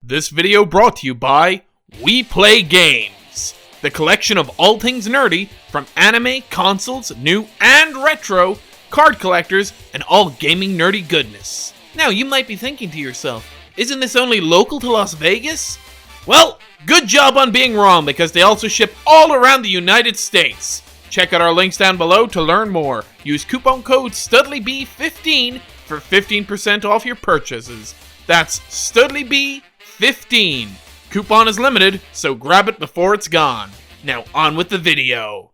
This video brought to you by We Play Games, the collection of all things nerdy from anime, consoles, new and retro, card collectors, and all gaming nerdy goodness. Now you might be thinking to yourself, isn't this only local to Las Vegas? Well, good job on being wrong, because they also ship all around the United States. Check out our links down below to learn more. Use coupon code STUDLEYB15 for 15% off your purchases. That's STUDLEYB15. Coupon is limited, so grab it before it's gone. Now on with the video.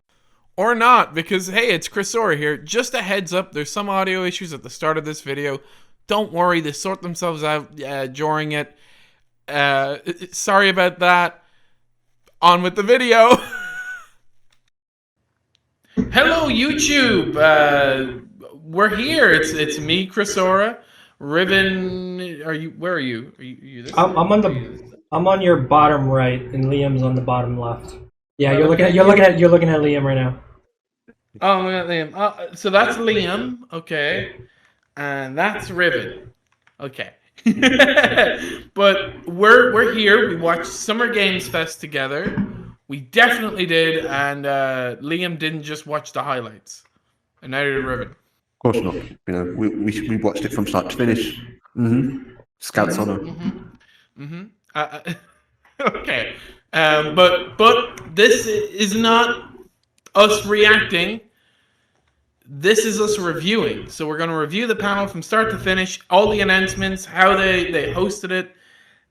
Or not, because hey, it's Chrisora here. Just a heads up, there's some audio issues at the start of this video. Don't worry, they sort themselves out during it. Sorry about that. On with the video. Hello YouTube. We're here. It's me, Chrisora. Riven, where are you? Are you this I'm on your bottom right, and Liam's on the bottom left. Yeah, you're looking at Liam right now. Oh, I'm looking at Liam. So that's Liam, okay, and that's Riven, okay. But we're here. We watched Summer Games Fest together. We definitely did, and Liam didn't just watch the highlights, and neither did Riven. Of course not. You know, we watched it from start to finish. Scout's honor. Okay, but this is not us reacting. This is us reviewing. So we're going to review the panel from start to finish, all the announcements, how they hosted it,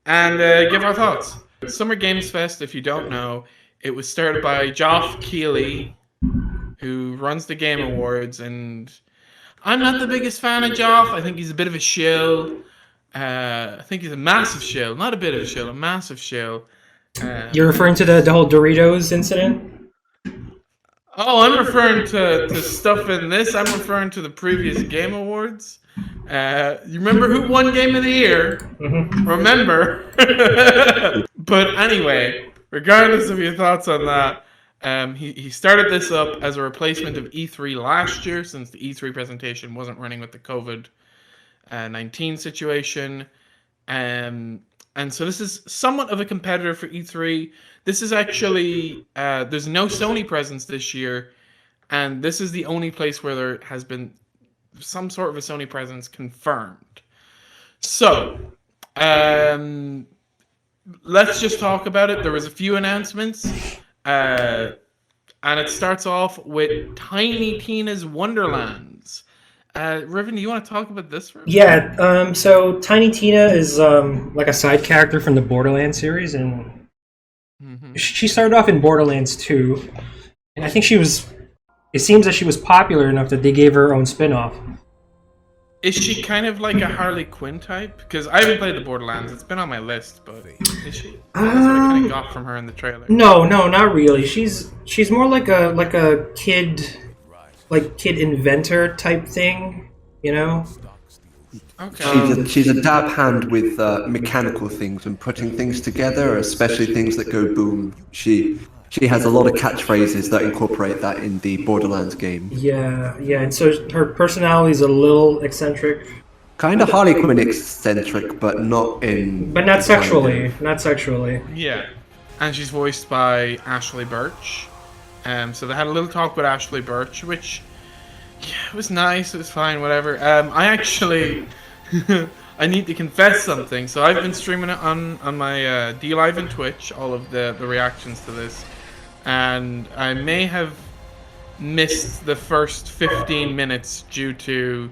and give our thoughts. Summer Games Fest, if you don't know, it was started by Geoff Keighley, who runs the Game Awards, and I'm not the biggest fan of Geoff. I think he's a bit of a shill. I think he's a massive shill. Not a bit of a shill, a massive shill. You're referring to the whole Doritos incident? Oh, I'm referring to stuff in this. I'm referring to the previous Game Awards. You remember who won Game of the Year? Remember? But anyway, regardless of your thoughts on that, he started this up as a replacement of E3 last year, since the E3 presentation wasn't running with the COVID-19 situation. And so this is somewhat of a competitor for E3. This is actually, there's no Sony presence this year, and this is the only place where there has been some sort of a Sony presence confirmed. So, let's just talk about it. There was a few announcements, and it starts off with Tiny Tina's Wonderlands. Riven, do you want to talk about this? Yeah, so Tiny Tina is like a side character from the Borderlands series, and she started off in Borderlands 2, and I think it seems that she was popular enough that they gave her her own spin-off. Is she kind of like a Harley Quinn type? Because I haven't played the Borderlands. It's been on my list, but is she? That's what I kind of got from her in the trailer. No, not really. She's more like a kid inventor type thing, you know? Okay. She's a dab hand with mechanical things and putting things together, especially things that go boom. She has a lot of catchphrases that incorporate that in the Borderlands game. Yeah, and so her personality is a little eccentric. Kind of Harley Quinn eccentric, but not sexually. Yeah, and she's voiced by Ashley Birch. So they had a little talk with Ashley Birch, which it was nice. It was fine, whatever. I actually I need to confess something. So I've been streaming it on my D-Live and Twitch, all of the reactions to this. And I may have missed the first 15 minutes due to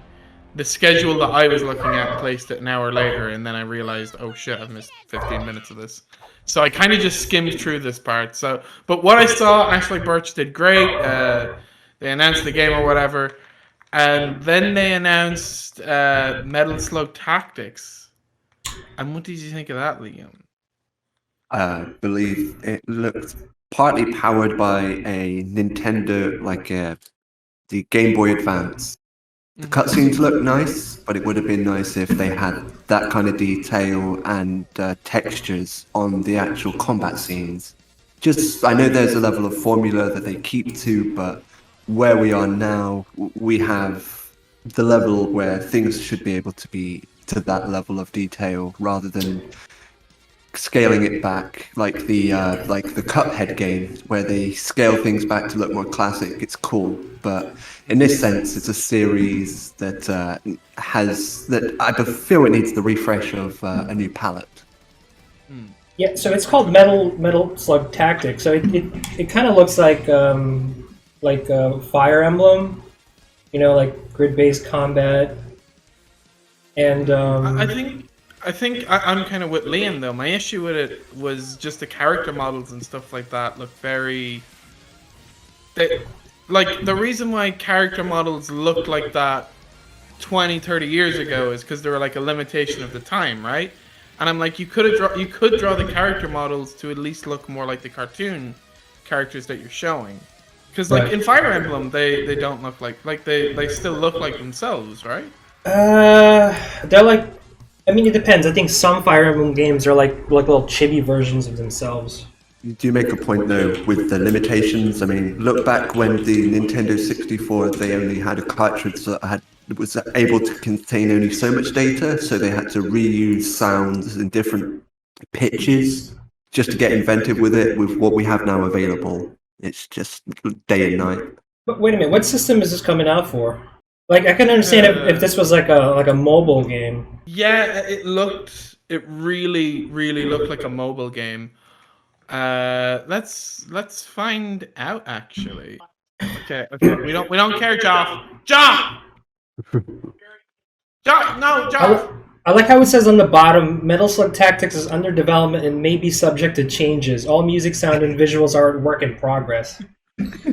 the schedule that I was looking at placed it an hour later, and then I realized, oh shit, I've missed 15 minutes of this. So I kind of just skimmed through this part. But what I saw, Ashley Birch did great. They announced the game or whatever, and then they announced Metal Slug Tactics. And what did you think of that, Liam? I believe it looked partly powered by a Nintendo, the Game Boy Advance. The cutscenes look nice, but it would have been nice if they had that kind of detail and textures on the actual combat scenes. I know there's a level of formula that they keep to, but where we are now, we have the level where things should be able to be to that level of detail, rather than scaling it back, like the Cuphead game, where they scale things back to look more classic. It's cool, but in this sense, it's a series that I feel it needs the refresh of a new palette. Yeah, so it's called Metal Slug Tactics. So it kind of looks like Fire Emblem, like grid-based combat. And I think I'm kind of with Liam though. My issue with it was just the character models and stuff like that look very. The reason why character models looked like that 20, 30 years ago is because they were like a limitation of the time, right? And I'm like, you could draw the character models to at least look more like the cartoon characters that you're showing. Because like in Fire Emblem, they don't look like they still look like themselves, right? They're like, I mean, it depends. I think some Fire Emblem games are like little chibi versions of themselves. You do make a point though with the limitations. I mean, look back when the Nintendo 64, they only had a cartridge that was able to contain only so much data, so they had to reuse sounds in different pitches just to get inventive with it. With what we have now available, it's just day and night. But wait a minute, what system is this coming out for? Like, I can understand if this was like a mobile game. Yeah, it really looked like a mobile game. Let's find out actually. Okay. We don't care, Joff. Joff! Joff! I like how it says on the bottom, Metal Slug Tactics is under development and may be subject to changes. All music, sound, and visuals are a work in progress.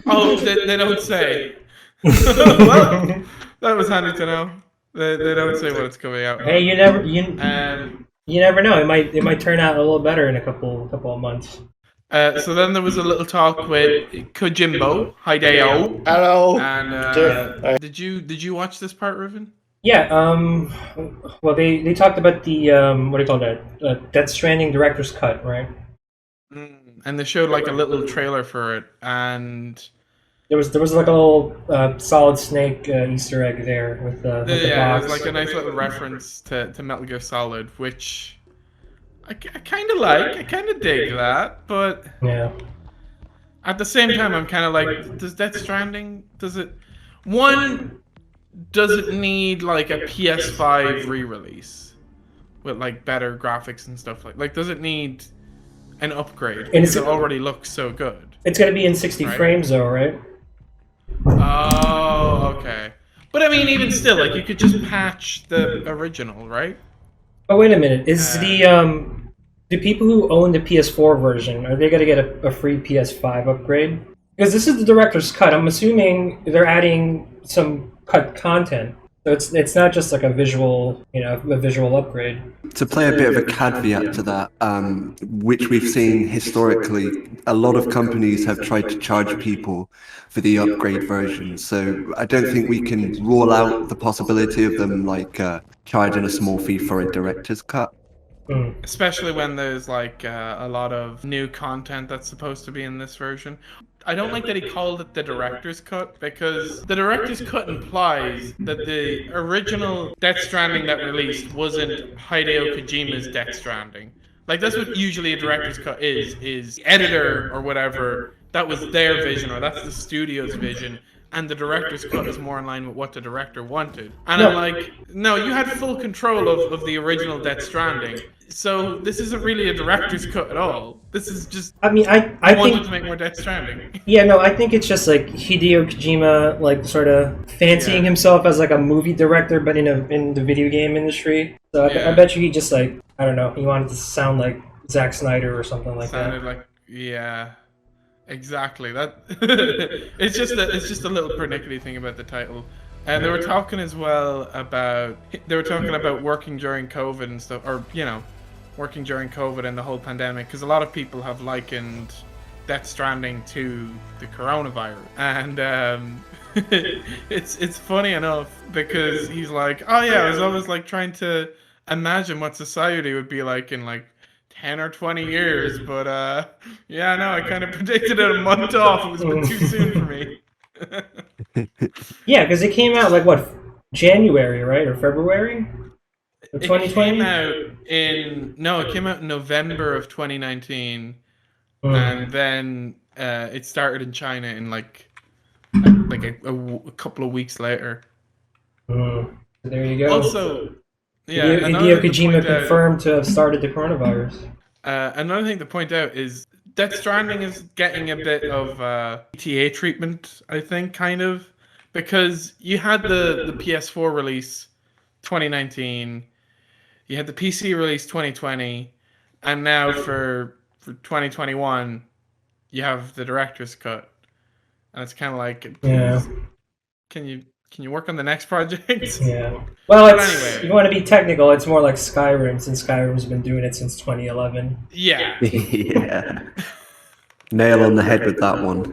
Oh, they don't say. Well, that was handy to know. They don't say when it's coming out. Hey, you never know. It might turn out a little better in a couple of months. So then there was a little talk with Kojimbo, Hideo. Hello. And did you watch this part, Riven? Yeah. Well, they talked about the what do you call that? Death Stranding director's cut, right? And they showed like a little trailer for it, and there was like a little Solid Snake Easter egg there with the box. It was like a nice little reference to Metal Gear Solid, which I kind of like. I kind of dig that, but yeah. At the same time, I'm kind of like, does Death Stranding does it need like a PS5 re-release with like better graphics and stuff like does it need an upgrade? Because it already looks so good. It's gonna be in 60 frames though, right? Oh, okay. But I mean, even still, like you could just patch the original, right? Oh, wait a minute. Is do people who own the PS4 version, are they gonna get a free PS5 upgrade? Because this is the director's cut. I'm assuming they're adding some cut content. So it's not just like a visual upgrade. To play a bit of a caveat to that, which we've seen historically, a lot of companies have tried to charge people for the upgrade version. So I don't think we can rule out the possibility of them like charging a small fee for a director's cut. Especially when there's like a lot of new content that's supposed to be in this version. I don't like that he called it the director's cut, because the director's cut implies that the original Death Stranding that released wasn't Hideo Kojima's Death Stranding. Like that's what usually a director's cut is editor or whatever, that was their vision, or that's the studio's vision, and the director's cut is more in line with what the director wanted. And I'm like, no, you had full control of the original Death Stranding. So this isn't really a director's cut at all. This is just I wanted think to make more Death Stranding. Yeah, no, I think it's just like Hideo Kojima like sort of fancying himself as like a movie director, but in the video game industry. So I bet you he just like, I don't know, he wanted to sound like Zack Snyder or something like Sounded that. like exactly. That it's just a little pernickety thing about the title. And they were talking as well about working during COVID and stuff, or working during COVID and the whole pandemic, because a lot of people have likened Death Stranding to the coronavirus, and it's funny enough because he's like, oh yeah, I was always like trying to imagine what society would be like in like 10 or 20 years, but I kind of predicted it a month off. It was a bit too soon for me. Yeah, because it came out like what, January, right, or February? The It came 2020? out it came out in November of 2019, and Mm. then it started in China in a couple of weeks later. Mm. So there you go. Also, yeah, Hideo Kojima confirmed to have started the coronavirus. Another thing to point out is Death Stranding is getting a bit of ETA treatment, I think, kind of, because you had the PS4 release 2019, you had the PC release 2020, and now for 2021, you have the director's cut, and it's kind of like, Yeah. please, can you work on the next project? Yeah. Well, But it's anyway, if you want to be technical, it's more like Skyrim, since Skyrim's been doing it since 2011. yeah. Yeah. Nail on the head with that one.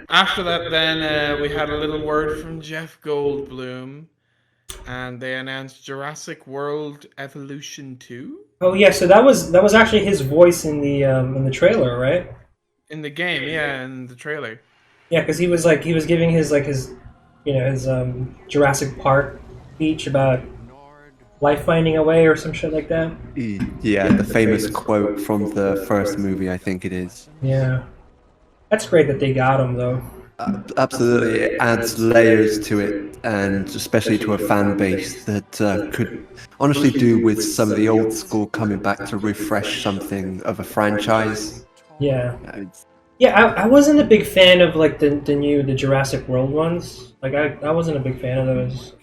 After that, then we had a little word from Jeff Goldblum, and they announced Jurassic World Evolution 2 Oh yeah, so that was actually his voice in the trailer, right? in the game, yeah, in the trailer. Yeah, because he was giving his his Jurassic Park speech about life finding a way or some shit like that. Yeah, the famous quote from the first movie, I think it is. Yeah, that's great that they got him though. Absolutely, it adds layers to it, and especially to a fan base that could honestly do with some of the old school coming back to refresh something of a franchise. Yeah. It's- Yeah, I wasn't a big fan of like the Jurassic World ones. Like I wasn't a big fan of those.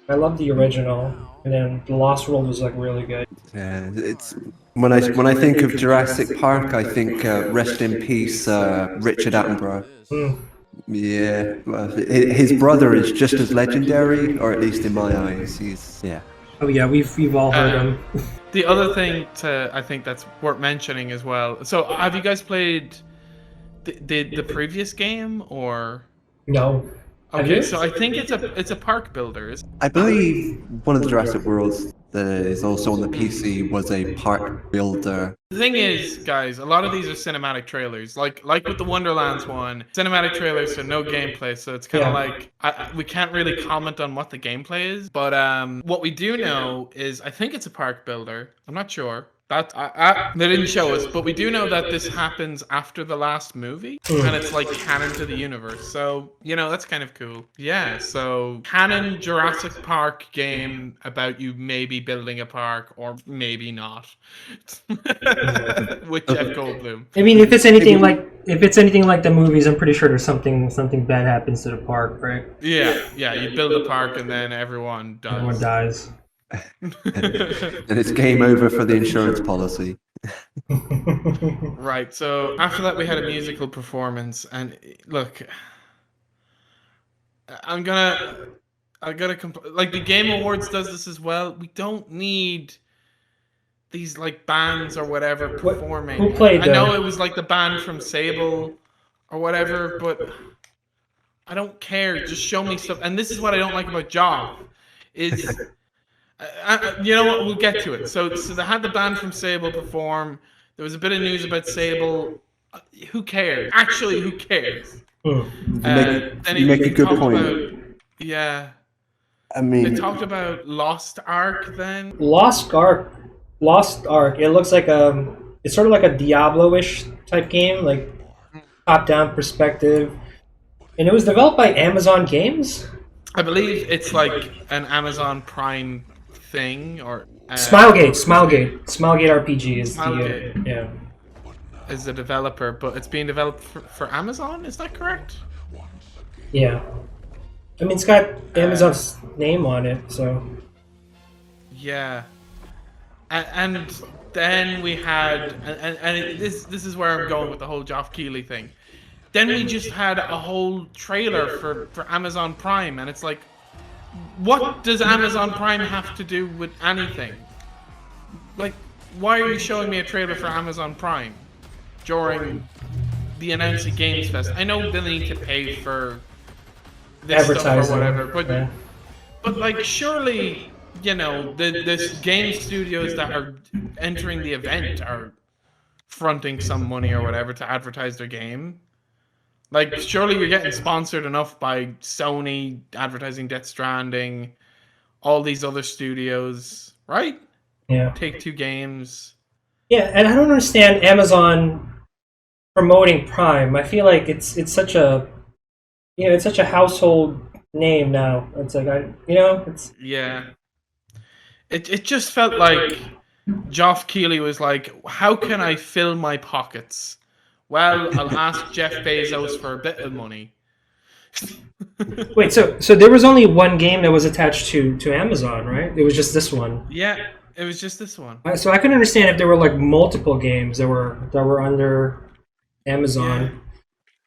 I loved the original, and then the Lost World was like really good. Yeah, it's when I think of Jurassic Park, I think rest in peace, Richard Attenborough. Mm. Yeah, well, his brother is just as legendary, or at least in my eyes, yeah. Oh yeah, we've all heard him. The other thing I think that's worth mentioning as well. So, have you guys played the previous game, or? No. Have Okay, you? so I think it's a park builder. I believe one of the Jurassic Worlds that is also on the PC was a park builder. The thing is, guys, a lot of these are cinematic trailers. Like with the Wonderlands one, cinematic trailers, so no gameplay. So it's kind of like we can't really comment on what the gameplay is. But what we do know is I think it's a park builder. I'm not sure. They didn't show us, but we do know that this happens after the last movie, and it's like canon to the universe. So, that's kind of cool. Yeah, so canon Jurassic Park game about you maybe building a park, or maybe not. With Jeff Goldblum. I mean, if it's anything like the movies, I'm pretty sure there's something bad happens to the park, right? Yeah, you build a park and then everyone dies. Everyone dies. And it's game over for the insurance policy. Right, so after that we had a musical performance, and look, I gotta like the Game Awards does this as well. We don't need these like bands or whatever performing. Who played I know it was like the band from Sable or whatever, but I don't care. Just show me stuff. And this is what I don't like about Job is you know what? We'll get to it. So they had the band from Sable perform. There was a bit of news about Sable. Who cares? Actually, who cares? You make a good point. I mean, they talked about Lost Ark then. Lost Ark. It looks like it's sort of like a Diablo-ish type game, like top-down perspective, and it was developed by Amazon Games. I believe it's like an Amazon Prime thing, or Smilegate RPG is is the developer, but it's being developed for Amazon. Is that correct? Yeah, I mean it's got Amazon's name on it, so yeah. And then we had, this is where I'm going with the whole Geoff Keighley thing. Then we just had a whole trailer for Amazon Prime, and it's like, what does Amazon Prime have to do with anything? Like, why are you showing me a trailer for Amazon Prime during the Announce Games Fest? I know they'll need to pay for this stuff or whatever, but like, surely, the game studios that are entering the event are fronting some money or whatever to advertise their game. Like, surely you're getting sponsored enough by Sony advertising Death Stranding, all these other studios, right? Yeah. Take-Two Games. Yeah, and I don't understand Amazon promoting Prime. I feel like it's such a it's such a household name now. It's like it's Yeah. It just felt like Geoff Keighley was like, how can I fill my pockets? Well, I'll ask Jeff Bezos for a bit of money. Wait, so there was only one game that was attached to Amazon, right? It was just this one. Yeah, it was just this one. So I couldn't understand if there were like multiple games that were under Amazon, Yeah.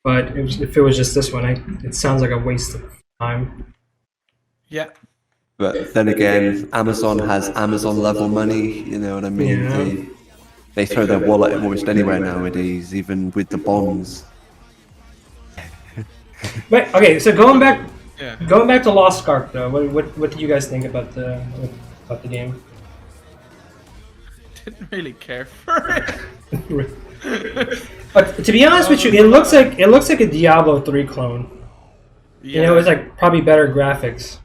but if it was just this one, it sounds like a waste of time. Yeah. But then again, Amazon has Amazon level money. You know what I mean? Yeah. They throw their wallet almost anywhere nowadays, even with the bonds. Wait, okay, so going back Yeah. to Lost Ark though, what do you guys think about the game? Didn't really care for it. But to be honest with you, it looks like a Diablo 3 clone. Yeah. You know, it's like probably better graphics.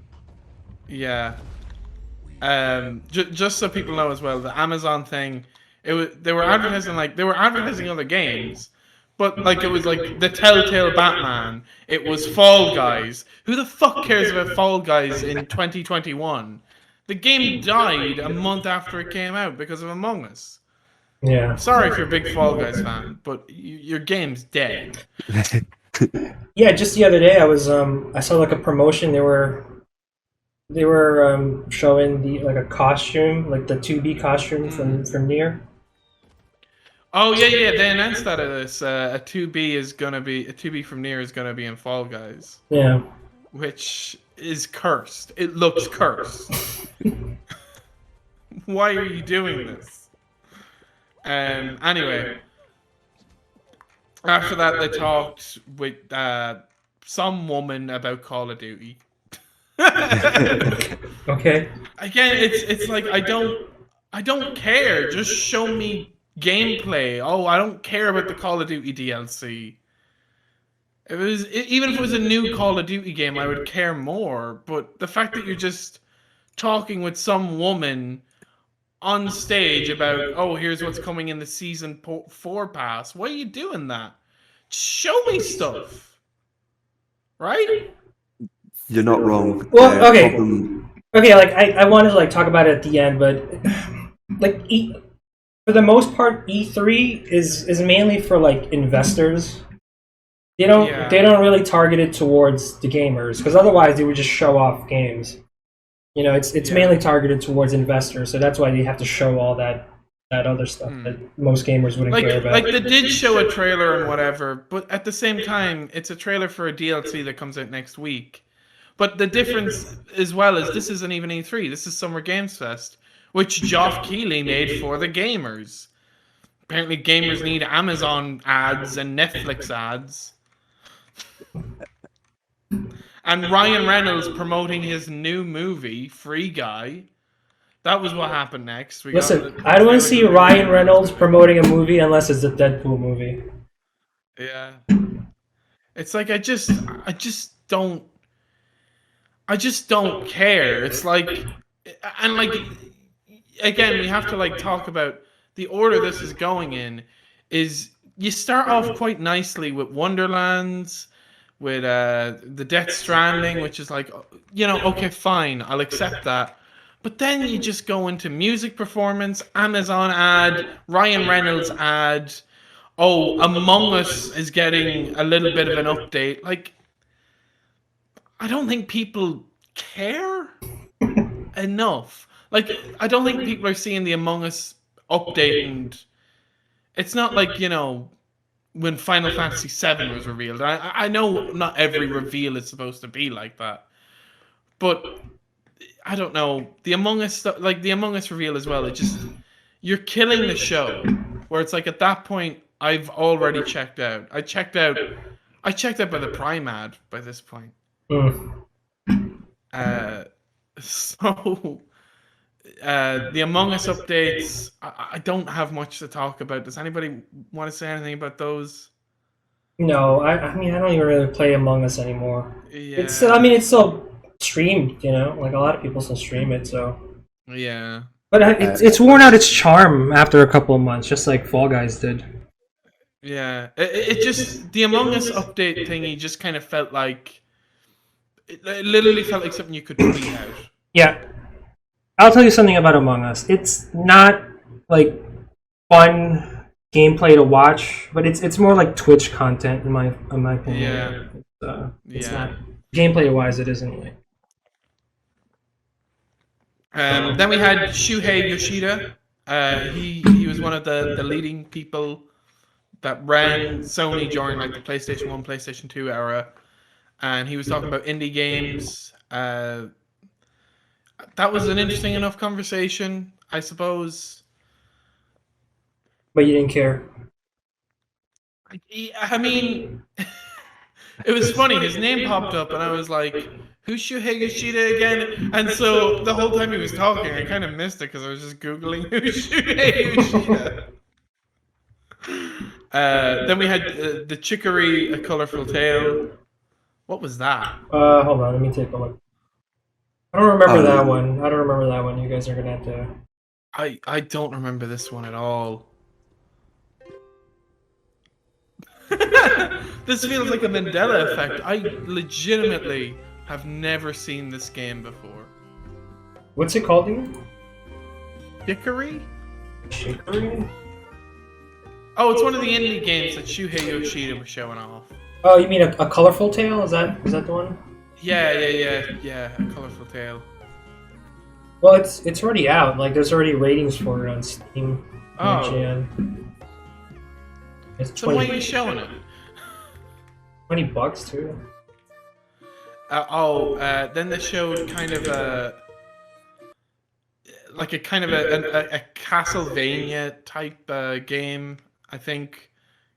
Yeah. Just so people know as well, the Amazon thing, they were advertising other games, but like it was like the Telltale Batman. It was Fall Guys. Who the fuck cares about Fall Guys in 2021? The game died a month after it came out because of Among Us. Yeah. Sorry if you're a big Fall Guys fan, but your game's dead. Yeah, just the other day I saw like a promotion. They were showing a costume, like the 2B costume from Nier. Oh yeah. They announced that a 2B from Nier is gonna be in Fall Guys, Yeah. which is cursed. It looks cursed. Why are you doing this? Anyway, after that they talked with some woman about Call of Duty. Okay. Again, it's like I don't care. Just show me gameplay. Oh, I don't care about the Call of Duty DLC. Even if it was a new Call of Duty game, I would care more. But the fact that you're just talking with some woman on stage about, oh, here's what's coming in the season 4 pass. Why are you doing that? Show me stuff, right? You're not wrong. Well, okay. Okay, like I wanted to like talk about it at the end, but like for the most part, E3 is mainly for like investors. They don't really target it towards the gamers, because otherwise they would just show off games. You know, it's mainly targeted towards investors, so that's why they have to show all that other stuff that most gamers wouldn't care about. Like they did show a trailer and whatever, but at the same time, it's a trailer for a DLC that comes out next week. But the difference as well is this isn't even E3. This is Summer Games Fest, which Geoff Keighley made for the gamers. Apparently, gamers need Amazon ads and Netflix ads. And Ryan Reynolds promoting his new movie, Free Guy. That was what happened next. Listen, I don't want to see Ryan Reynolds promoting a movie unless it's a Deadpool movie. Yeah. It's like I just don't care. It's like, and like, again, we have to like talk about the order this is going in. Is you start off quite nicely with Wonderlands, with the Death Stranding, which is like, okay, fine, I'll accept that. But then you just go into music performance, Amazon ad, Ryan Reynolds ad. Oh, Among Us is getting a little bit of an update. Like, I don't think people care enough. Like, I don't think people are seeing the Among Us update, and it's not like, when Final Fantasy VII was revealed. I know not every reveal is supposed to be like that, but I don't know. The Among Us stuff, like the Among Us reveal as well, it just, you're killing the show. Where it's like at that point, I've already checked out. I checked out by the Prime ad by this point. So the Among Us updates, I don't have much to talk about. Does anybody want to say anything about those? No, I mean I don't even really play Among Us anymore. Yeah. It's still streamed. Like a lot of people still stream it. So, Yeah. but it's worn out its charm after a couple of months, just like Fall Guys did. Yeah. It just the Among Us update thingy just kind of felt like it literally felt like something you could tweet out. Yeah, I'll tell you something about Among Us. It's not like fun gameplay to watch, but it's more like Twitch content in my opinion. Yeah. It's not gameplay wise. It isn't. Like. Then we had Shuhei Yoshida. He was one of the leading people that ran Sony during like the PlayStation 1, PlayStation 2 era, and he was talking about indie games. That was an interesting enough conversation, I suppose. But you didn't care. I mean, it was funny. His name popped up, and I was like, "Who's Shuhei Yoshida again?" And so the whole time he was talking, I kind of missed it because I was just googling who's Shuhei Yoshida. Then we had the Chicory, A Colorful Tale. What was that? Hold on, let me take a look. I don't remember that one. I don't remember that one. You guys are gonna have to. I don't remember this one at all. This feels like a Mandela effect. I legitimately have never seen this game before. What's it called again? Chicory? Chicory? Oh, it's one of the indie games that Shuhei Yoshida was showing off. Oh, you mean a Colorful Tale? Is that the one? Yeah, A Colorful Tale. Well, it's already out. Like, there's already ratings for it on Steam. Oh. It's so why are you showing it? $20 too. Then they showed kind of a Castlevania type game, I think,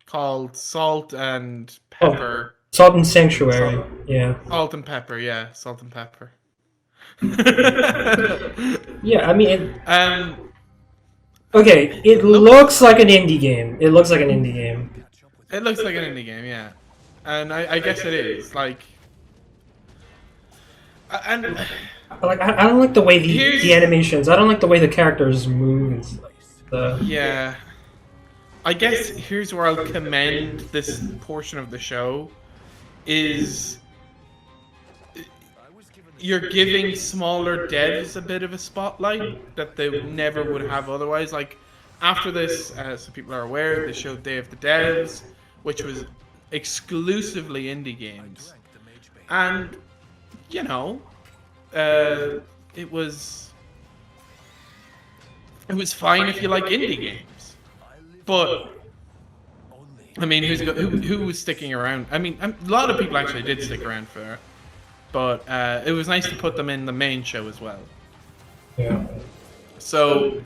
called Salt and Pepper. Salt and Sanctuary. Yeah. Salt and Pepper. Yeah, Salt and Pepper. Yeah, I mean. Okay, it looks like an indie game. It looks like an indie game. It looks like an indie game, yeah, and I guess it is like. And like I don't like the way the animations. I don't like the way the characters move and stuff. Yeah, I guess here's where I'll commend this portion of the show is you're giving smaller devs a bit of a spotlight that they never would have otherwise. Like after this, so people are aware, they showed Day of the Devs, which was exclusively indie games, and you know. It was fine if you like indie games, but I mean, who was sticking around? I mean, a lot of people actually did stick around for it, but it was nice to put them in the main show as well. Yeah. So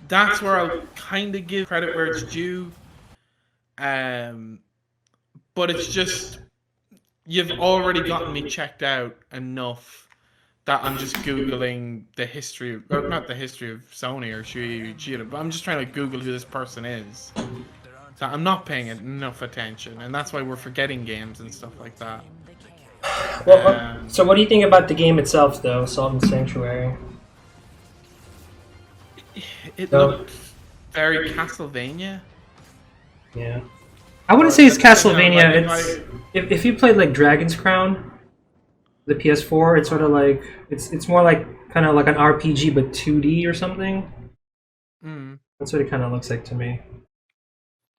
that's where I'll kind of give credit where it's due, but it's just. You've already gotten me checked out enough that I'm just Googling the history, or not the history of Sony or Shuhei Yoshida, but I'm just trying to Google who this person is. So I'm not paying enough attention, and that's why we're forgetting games and stuff like that. Well, so what do you think about the game itself, though, Salt and Sanctuary? It looked very Castlevania. Yeah. I wouldn't say it's Castlevania. If you played like Dragon's Crown, the PS4, it's sort of like it's more like kind of like an RPG but 2D or something. That's what it kind of looks like to me.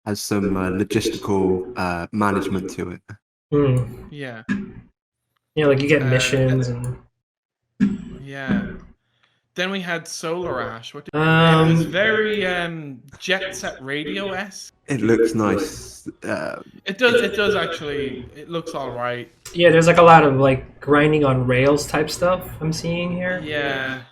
Has some logistical management to it. Yeah. Yeah, like you get missions and. Yeah. Then we had Solar Ash. It was very Jet Set Radio-esque. It looks nice. It does actually. It looks all right. Yeah, there's like a lot of like grinding on rails type stuff I'm seeing here. Yeah.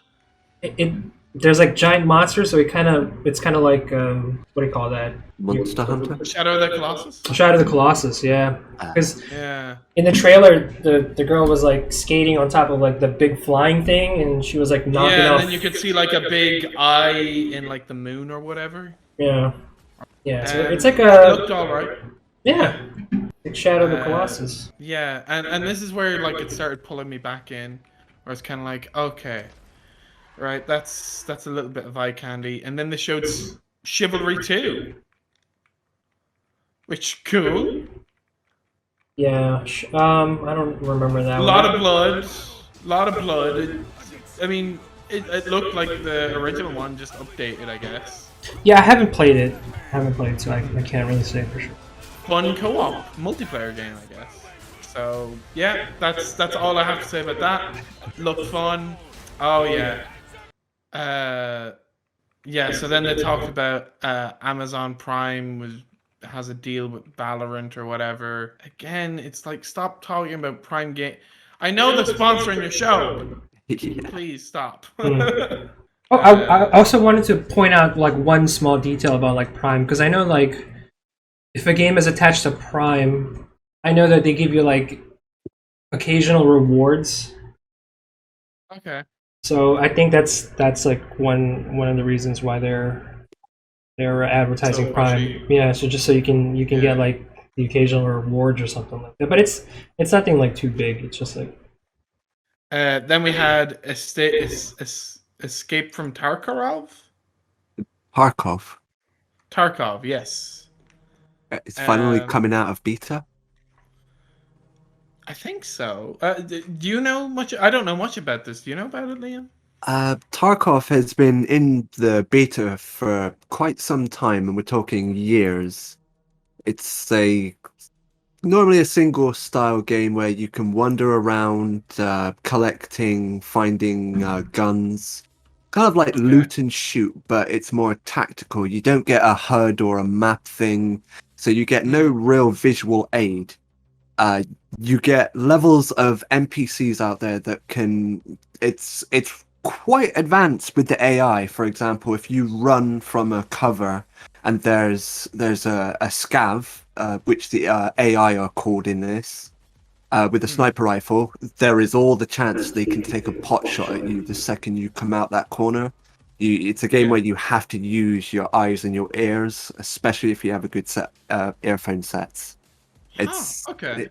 There's like giant monsters, so it's kind of like what do you call that? Monster Hunter. Shadow of the Colossus. Shadow of the Colossus, yeah. Because yeah. In the trailer, the girl was like skating on top of like the big flying thing, and she was like knocking off. Yeah, and then you could see like a big eye in like the moon or whatever. Yeah. Yeah. So it's like a. It looked all right. Yeah. It's Shadow of the Colossus. Yeah, and this is where like it started pulling me back in, where it's kind of like, okay, right, that's a little bit of eye candy, and then they showed Chivalry 2, which cool. Yeah, I don't remember that A one. lot of blood, lot of blood. I mean, it looked like the original one, just updated, I guess. Yeah, I haven't played it. So I can't really say for sure. Fun co-op multiplayer game, I guess. So yeah, that's all I have to say about that. Looked fun. Oh yeah. Yeah. So then they talked about Amazon Prime has a deal with Valorant or whatever. Again, it's like, stop talking about Prime game. I know they're sponsoring your show. Yeah. Please stop. Oh, I also wanted to point out like one small detail about like Prime, because I know like if a game is attached to Prime, I know that they give you like occasional rewards. Okay. So I think that's like one of the reasons why they're advertising So Prime. pushy. Yeah, so just so you can get like the occasional rewards or something like that. But it's nothing like too big. It's just like Then we had Escape from Tarkov. Tarkov. Tarkov, yes. It's finally Um, coming out of beta. I think so. Do you know much? I don't know much about this. Do you know about it, Liam? Tarkov has been in the beta for quite some time, and we're talking years. It's normally a single style game where you can wander around, collecting, finding guns, kind of like loot and shoot, but it's more tactical. You don't get a HUD or a map thing, so you get no real visual aid. You get levels of NPCs out there that can. It's quite advanced with the AI. For example, if you run from a cover and there's a scav, which the AI are called in this, with a sniper rifle, there is all the chance they can take a pot shot at you the second you come out that corner. It's a game where you have to use your eyes and your ears, especially if you have a good set earphone sets. Okay.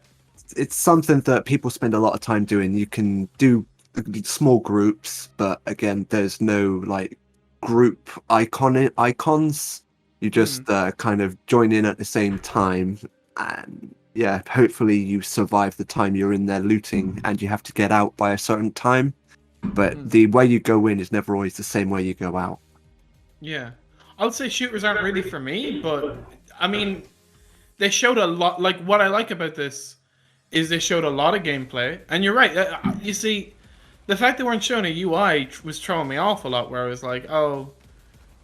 It's something that people spend a lot of time doing. You can do small groups, but again, there's no like group icons. You just kind of join in at the same time, and yeah, hopefully you survive the time you're in there looting, and you have to get out by a certain time. But the way you go in is never always the same way you go out. Yeah. I would say shooters aren't really for me, but I mean, they showed a lot. Like, what I like about this is they showed a lot of gameplay, and you're right. You see, the fact they weren't showing a UI was throwing me off a lot. Where I was like, oh,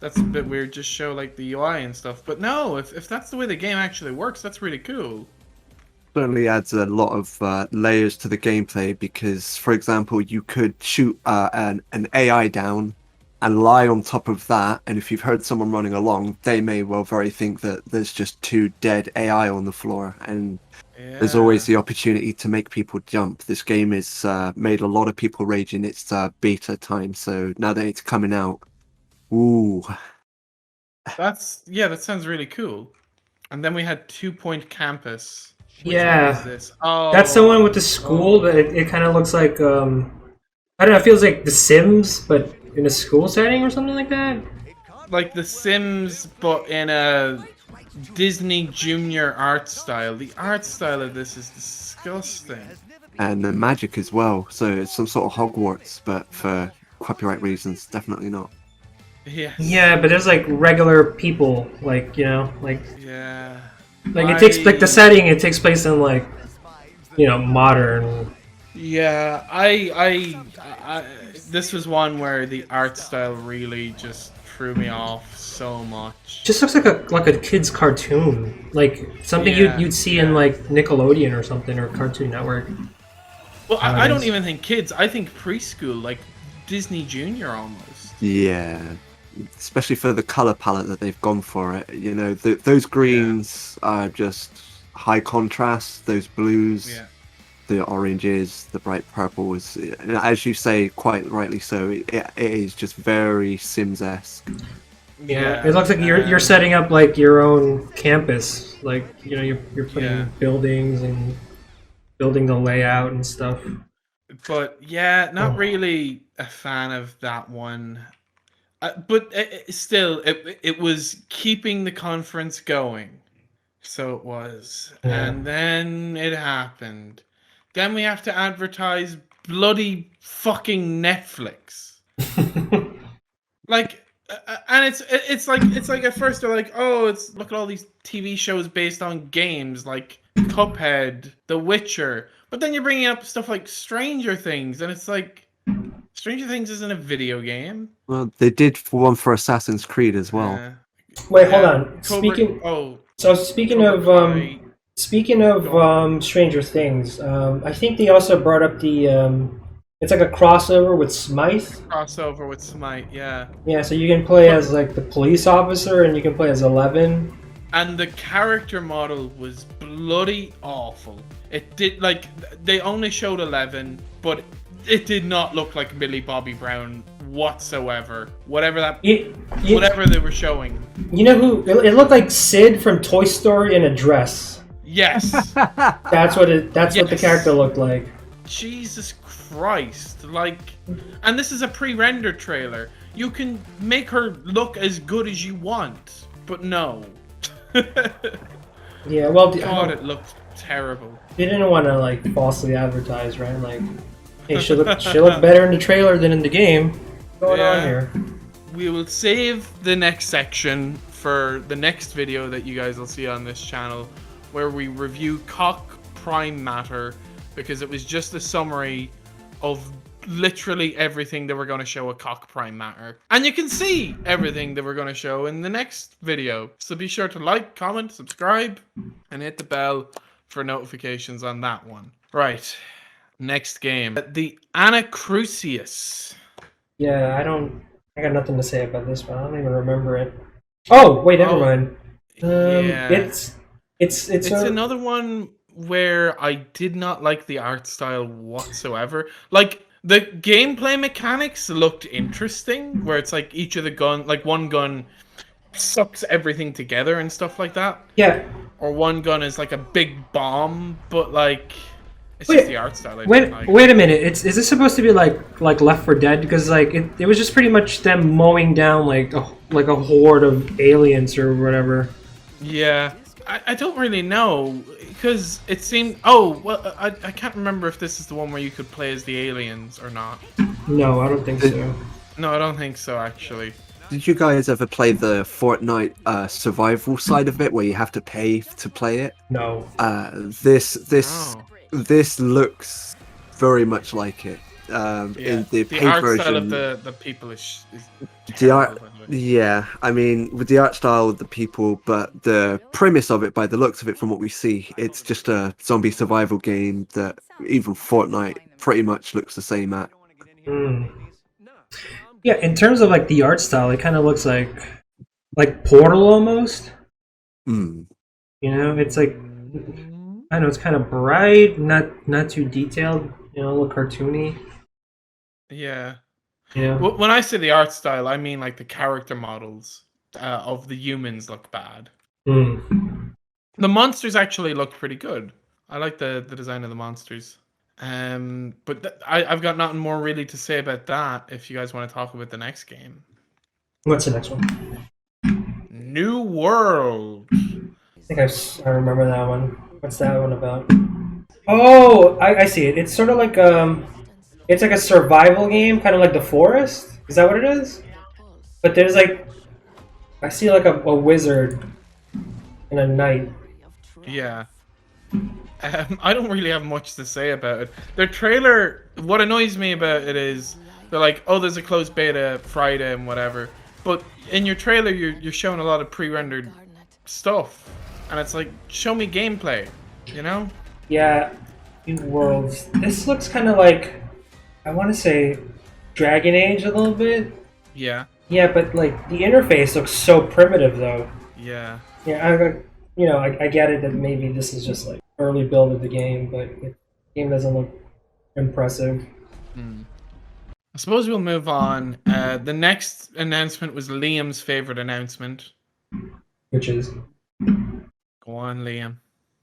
that's a bit weird. Just show like the UI and stuff. But no, if that's the way the game actually works, that's really cool. Certainly adds a lot of layers to the gameplay because, for example, you could shoot an AI down and lie on top of that, and if you've heard someone running along, they may well very think that there's just two dead AI on the floor, and there's always the opportunity to make people jump. This game has made a lot of people rage in its beta time, so now that it's coming out, ooh. That sounds really cool. And then we had 2 Point Campus. Which yeah, one is this? Oh, that's the one with the school. But it kind of looks like I don't know. It feels like The Sims, but in a school setting or something like that. like The Sims, but in a Disney Junior art style. The art style of this is disgusting. And the magic as well, so it's some sort of Hogwarts, but for copyright reasons, definitely not. Yes. Yeah, but there's like regular people, like Yeah. like it takes like the setting. It takes place in like modern. Yeah, I this was one where the art style really just threw me off so much. Just looks like a kid's cartoon, like something you'd see in like Nickelodeon or something, or Cartoon Network. Well, I don't even think kids. I think preschool, like Disney Junior almost. Yeah, especially for the color palette that they've gone for it. Those greens are just high contrast. Those blues, the oranges, the bright purples. As you say, quite rightly so, it is just very Sims-esque. Yeah, it looks like you're setting up like your own campus. Like you're putting buildings and building the layout and stuff. But yeah, not really a fan of that one. But still, it was keeping the conference going. So it was. Yeah. And then it happened. Then we have to advertise bloody fucking Netflix. Like, and it's like at first they're like, oh, look at all these TV shows based on games like Cuphead, The Witcher. But then you're bringing up stuff like Stranger Things, and it's like, Stranger Things isn't a video game. Well, they did one for Assassin's Creed as well. Wait, hold on. Speaking of Stranger Things, I think they also brought up the it's like a crossover with Smite. Crossover with Smite, yeah. Yeah, so you can play as like the police officer, and you can play as 11. And the character model was bloody awful. It did, like, they only showed 11, but it did not look like Millie Bobby Brown whatsoever. Whatever they were showing. You know who? It looked like Sid from Toy Story in a dress. Yes. That's what the character looked like. Jesus Christ. Like, and this is a pre-rendered trailer. You can make her look as good as you want, but no. Yeah, well, God, it looked terrible. They didn't want to like falsely advertise, right? Like, hey, she look better in the trailer than in the game. What's going on here? We will save the next section for the next video that you guys will see on this channel, where we review Cock Prime Matter, because it was just a summary of literally everything that we're going to show at Cock Prime Matter. And you can see everything that we're going to show in the next video. So be sure to like, comment, subscribe, and hit the bell for notifications on that one. Right. Next game. The Anacrucius. Yeah, I got nothing to say about this one. I don't even remember it. Oh, wait, never mind. Yeah. It's another one where I did not like the art style whatsoever. Like, the gameplay mechanics looked interesting, where it's like each of the gun, like one gun sucks everything together and stuff like that. Yeah. Or one gun is like a big bomb, but like it's just the art style. Wait a minute. Is this supposed to be like Left 4 Dead? Because like it was just pretty much them mowing down like a horde of aliens or whatever. Yeah. I don't really know, because it seemed... Oh, well, I can't remember if this is the one where you could play as the aliens or not. No, I don't think so. No, I don't think so, actually. Did you guys ever play the Fortnite survival side of it, where you have to pay to play it? No. This looks very much like it. In the paid art version, style of the people is the art. Yeah, I mean, with the art style of the people, but the premise of it, by the looks of it, from what we see, it's just a zombie survival game that even Fortnite pretty much looks the same at. Yeah, in terms of like the art style, it kind of looks like Portal almost. You know, it's like, I don't know, it's kind of bright, not too detailed. You know, a little cartoony. Yeah. Yeah. When I say the art style, I mean like the character models of the humans look bad. The monsters actually look pretty good. I like the design of the monsters. But I've got nothing more really to say about that. If you guys want to talk about the next game. What's the next one? New World. I think I remember that one. What's that one about? Oh, I see it. It's sort of like it's like a survival game, kind of like The Forest. Is that what it is? But there's like, I see like a wizard and a knight. Yeah. I don't really have much to say about it. Their trailer, what annoys me about it is they're like, oh, there's a closed beta Friday and whatever. But in your trailer, you're showing a lot of pre-rendered stuff, and it's like, show me gameplay, you know? Yeah, New Worlds. This looks kind of like, I want to say, Dragon Age a little bit. Yeah. Yeah, but like the interface looks so primitive though. Yeah. Yeah, I get it that maybe this is just like early build of the game, but the game doesn't look impressive. I suppose we'll move on. The next announcement was Liam's favorite announcement. Which is? Go on, Liam.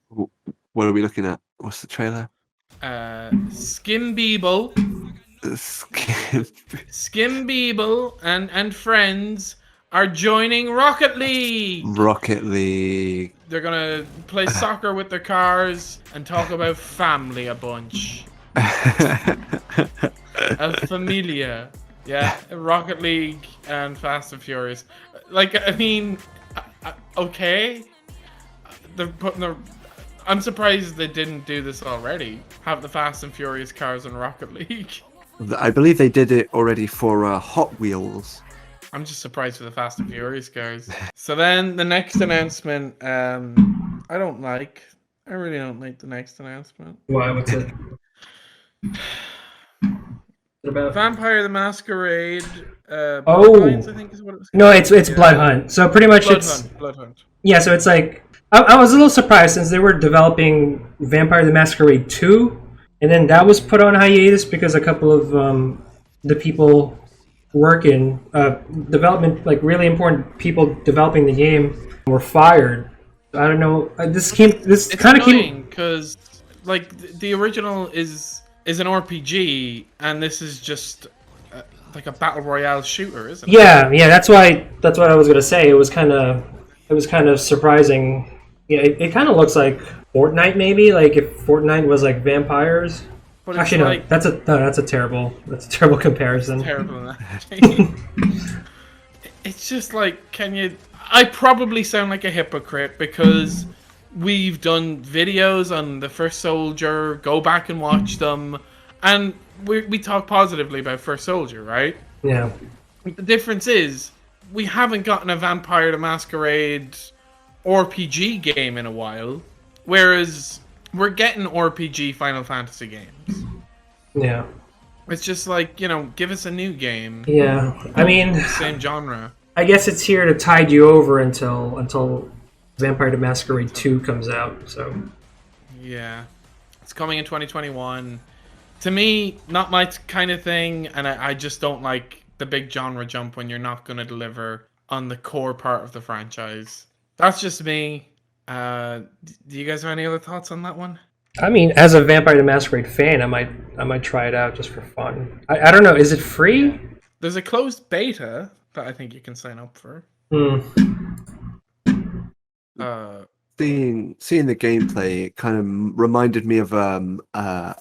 What are we looking at? What's the trailer? Skimbeeble and friends are joining Rocket League. Rocket League. They're gonna play soccer with their cars and talk about family a bunch. El Familia. Yeah, Rocket League and Fast and Furious. Like, I mean, okay. They're putting their... I'm surprised they didn't do this already. Have the Fast and Furious cars in Rocket League. I believe they did it already for Hot Wheels. I'm just surprised for the Fast and Furious cars. So then the next announcement, I don't like. I really don't like the next announcement. Why? What's it? About? Vampire the Masquerade. Bloodhunt, I think is what it's called. No, it's Bloodhunt. So pretty much Bloodhunt. Yeah, so it's like I was a little surprised since they were developing Vampire the Masquerade 2, and then that was put on hiatus because a couple of the people working development, like really important people developing the game, were fired. I don't know. This kind of came because like the original is an RPG, and this is just like a battle royale shooter, isn't it? Yeah. That's what I was gonna say. It was kind of surprising. Yeah, it kind of looks like Fortnite, maybe, like if Fortnite was like vampires. But actually, like, no, that's a terrible comparison. Terrible. It's just like, can you? I probably sound like a hypocrite because we've done videos on the First Soldier. Go back and watch them, and we talk positively about First Soldier, right? Yeah. The difference is we haven't gotten a Vampire the Masquerade RPG game in a while, whereas we're getting RPG Final Fantasy games. Yeah. It's just like, give us a new game. Yeah. I mean, same genre. I guess it's here to tide you over until Vampire the Masquerade 2 comes out, so. Yeah. It's coming in 2021. To me, not my kind of thing, and I just don't like the big genre jump when you're not going to deliver on the core part of the franchise. That's just me. Do you guys have any other thoughts on that one? I mean, as a Vampire the Masquerade fan, I might try it out just for fun. I don't know. Is it free? There's a closed beta that I think you can sign up for. Seeing the gameplay, it kind of reminded me of a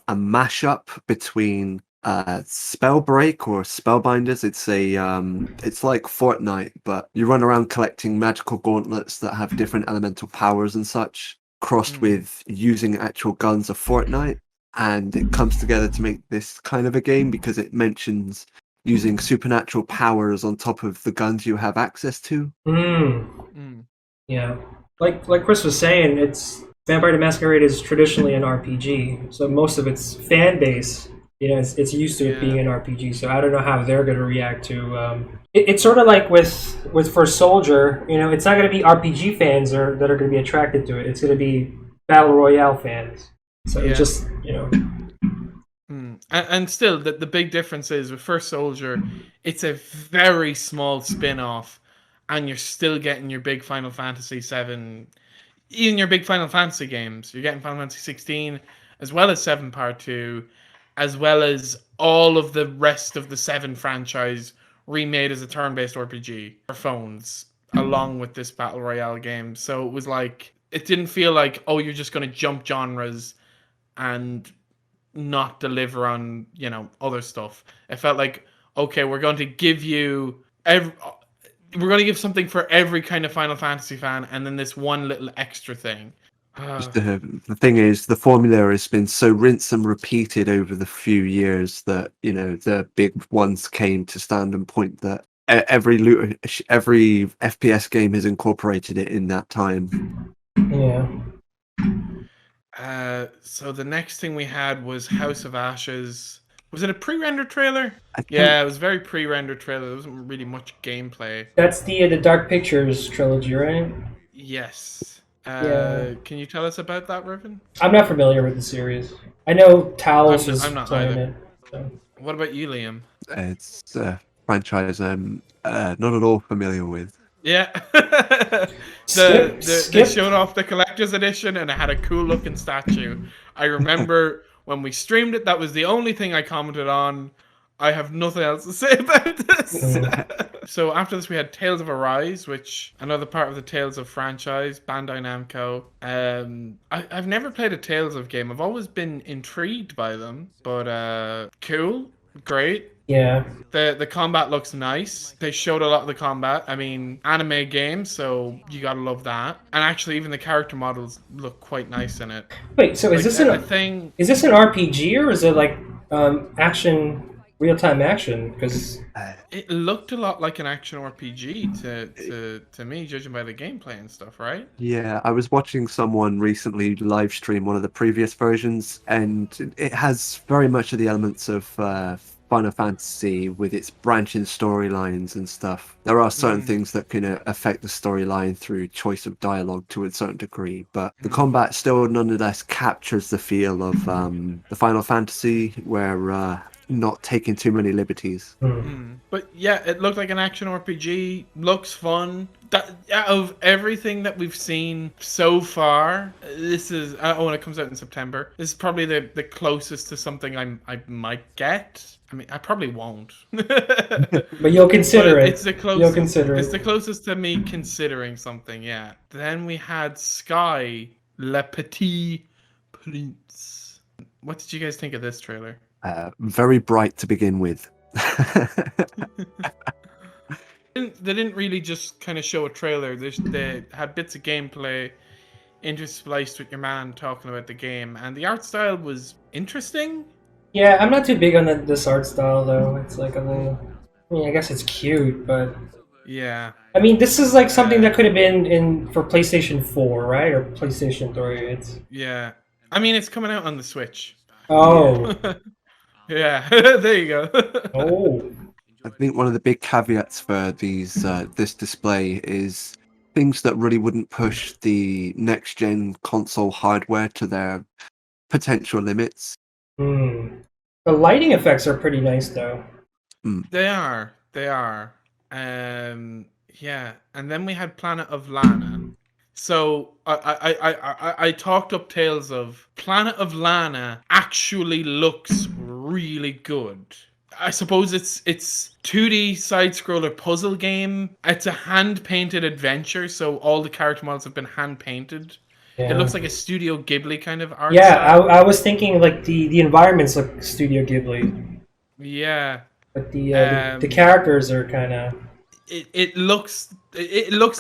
mashup between Spellbreak or Spellbinders. It's like Fortnite, but you run around collecting magical gauntlets that have different elemental powers and such, crossed with using actual guns of Fortnite, and it comes together to make this kind of a game because it mentions using supernatural powers on top of the guns you have access to. Yeah, like Chris was saying, it's Vampire the Masquerade is traditionally an RPG, so most of its fan base, it's used to it being an RPG. So I don't know how they're going to react to. It's sort of like with First Soldier, it's not going to be RPG fans that are going to be attracted to it. It's going to be Battle Royale fans. So it just, And still, the big difference is with First Soldier, it's a very small spin-off, and you're still getting your big Final Fantasy 7, even your big Final Fantasy games. You're getting Final Fantasy 16, as well as 7 Part 2, as well as all of the rest of the 7 franchise remade as a turn-based RPG for phones, along with this Battle Royale game. So it was like, it didn't feel like, oh, you're just going to jump genres and not deliver on, other stuff. It felt like, okay, we're going to give you we're going to give something for every kind of Final Fantasy fan, and then this one little extra thing. The thing is, the formula has been so rinse and repeated over the few years that the big ones came to stand and point that every FPS game has incorporated it in that time. Yeah. So the next thing we had was House of Ashes. Was it a pre-rendered trailer? Yeah, it was very pre-rendered trailer. There wasn't really much gameplay. That's the Dark Pictures trilogy, right? Yes. Can you tell us about that, Riven? I'm not familiar with the series. I know Talos is I'm not playing either. it. So. What about you, Liam? It's a franchise I'm not at all familiar with. Yeah. Skip, They skip. showed off the collector's edition and it had a cool looking statue. I remember when we streamed it, that was the only thing I commented on. I have nothing else to say about this. So after this, we had Tales of Arise, which another part of the Tales of franchise, Bandai Namco. I've never played a Tales of game. I've always been intrigued by them, but cool, great. Yeah. The combat looks nice. They showed a lot of the combat. I mean, anime game, so you gotta love that. And actually, even the character models look quite nice in it. Wait, so is this a thing? Is this an RPG or is it like action, real-time action? Because it looked a lot like an action RPG to me, judging by the gameplay and stuff, right? Yeah, I was watching someone recently live stream one of the previous versions, and it has very much of the elements of Final Fantasy with its branching storylines and stuff. There are certain things that can affect the storyline through choice of dialogue to a certain degree, but the combat still nonetheless captures the feel of the Final Fantasy, where not taking too many liberties. But yeah, it looked like an action RPG. Looks fun. Out of everything that we've seen so far, this is when it comes out in September. This is probably the closest to something I might get. I mean, I probably won't. but you'll consider it. It's the closest. You'll consider it. It's the closest to me considering something. Yeah. Then we had Sky, Le Petit Prince. What did you guys think of this trailer? Very bright to begin with. They didn't really just kind of show a trailer. They had bits of gameplay interspliced with your man talking about the game, and the art style was interesting. Yeah, I'm not too big on this art style though. It's like a little. I mean, I guess it's cute, but yeah. I mean, this is like something that could have been for PlayStation 4, right, or PlayStation 3. Yeah. I mean, it's coming out on the Switch. Oh. Yeah. There you go. Oh. I think one of the big caveats for this display is things that really wouldn't push the next gen console hardware to their potential limits. The lighting effects are pretty nice though. They are. Yeah. And then we had Planet of Lana. So I talked up tales of Planet of Lana actually looks really good. I suppose it's 2D side-scroller puzzle game. It's a hand-painted adventure, so all the character models have been hand-painted. Yeah. It looks like a Studio Ghibli kind of art style. I was thinking like the environments look Studio Ghibli. Yeah. But the characters are kind of... It looks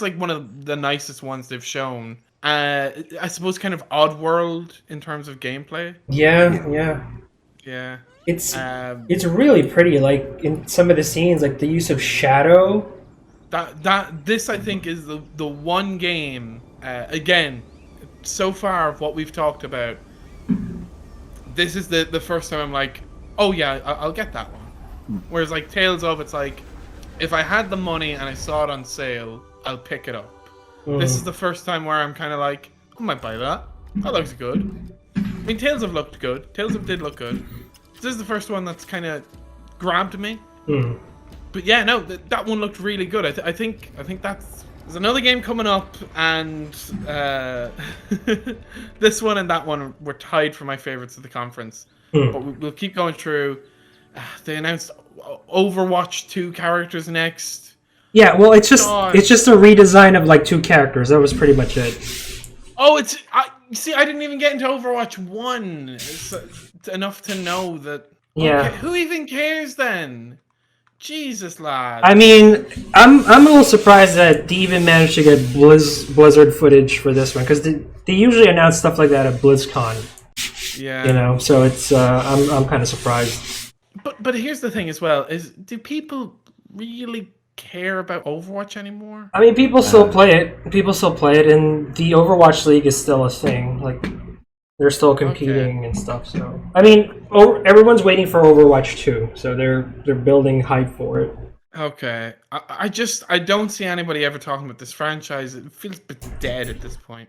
like one of the nicest ones they've shown. I suppose kind of Oddworld in terms of gameplay. Yeah. It's really pretty. Like in some of the scenes, like the use of shadow. This I think is the one game again so far of what we've talked about. This is the first time I'm like, oh yeah, I'll get that one. Whereas like Tales of, it's like, if I had the money and I saw it on sale, I'll pick it up. This is the first time where I'm kind of like, I might buy that. That looks good. I mean, Tales of looked good. Tales of did look good. This is the first one that's kind of grabbed me. But yeah, no, that one looked really good. I think there's another game coming up, and this one and that one were tied for my favorites of the conference. But we'll keep going through. They announced Overwatch 2 characters next. Yeah, well, it's just a redesign of like 2 characters. That was pretty much it. Oh, I didn't even get into Overwatch 1. It's enough to know that. Yeah. Okay, who even cares then? Jesus, lad. I mean, I'm a little surprised that they even managed to get Blizzard footage for this one, because they usually announce stuff like that at BlizzCon. Yeah. You know, so it's I'm kind of surprised. But here's the thing as well: do people really care about Overwatch anymore? I mean, people still play it. People still play it, and the Overwatch League is still a thing. Like, they're still competing and stuff. So, I mean, everyone's waiting for Overwatch 2, so they're building hype for it. Okay, I don't see anybody ever talking about this franchise. It feels a bit dead at this point.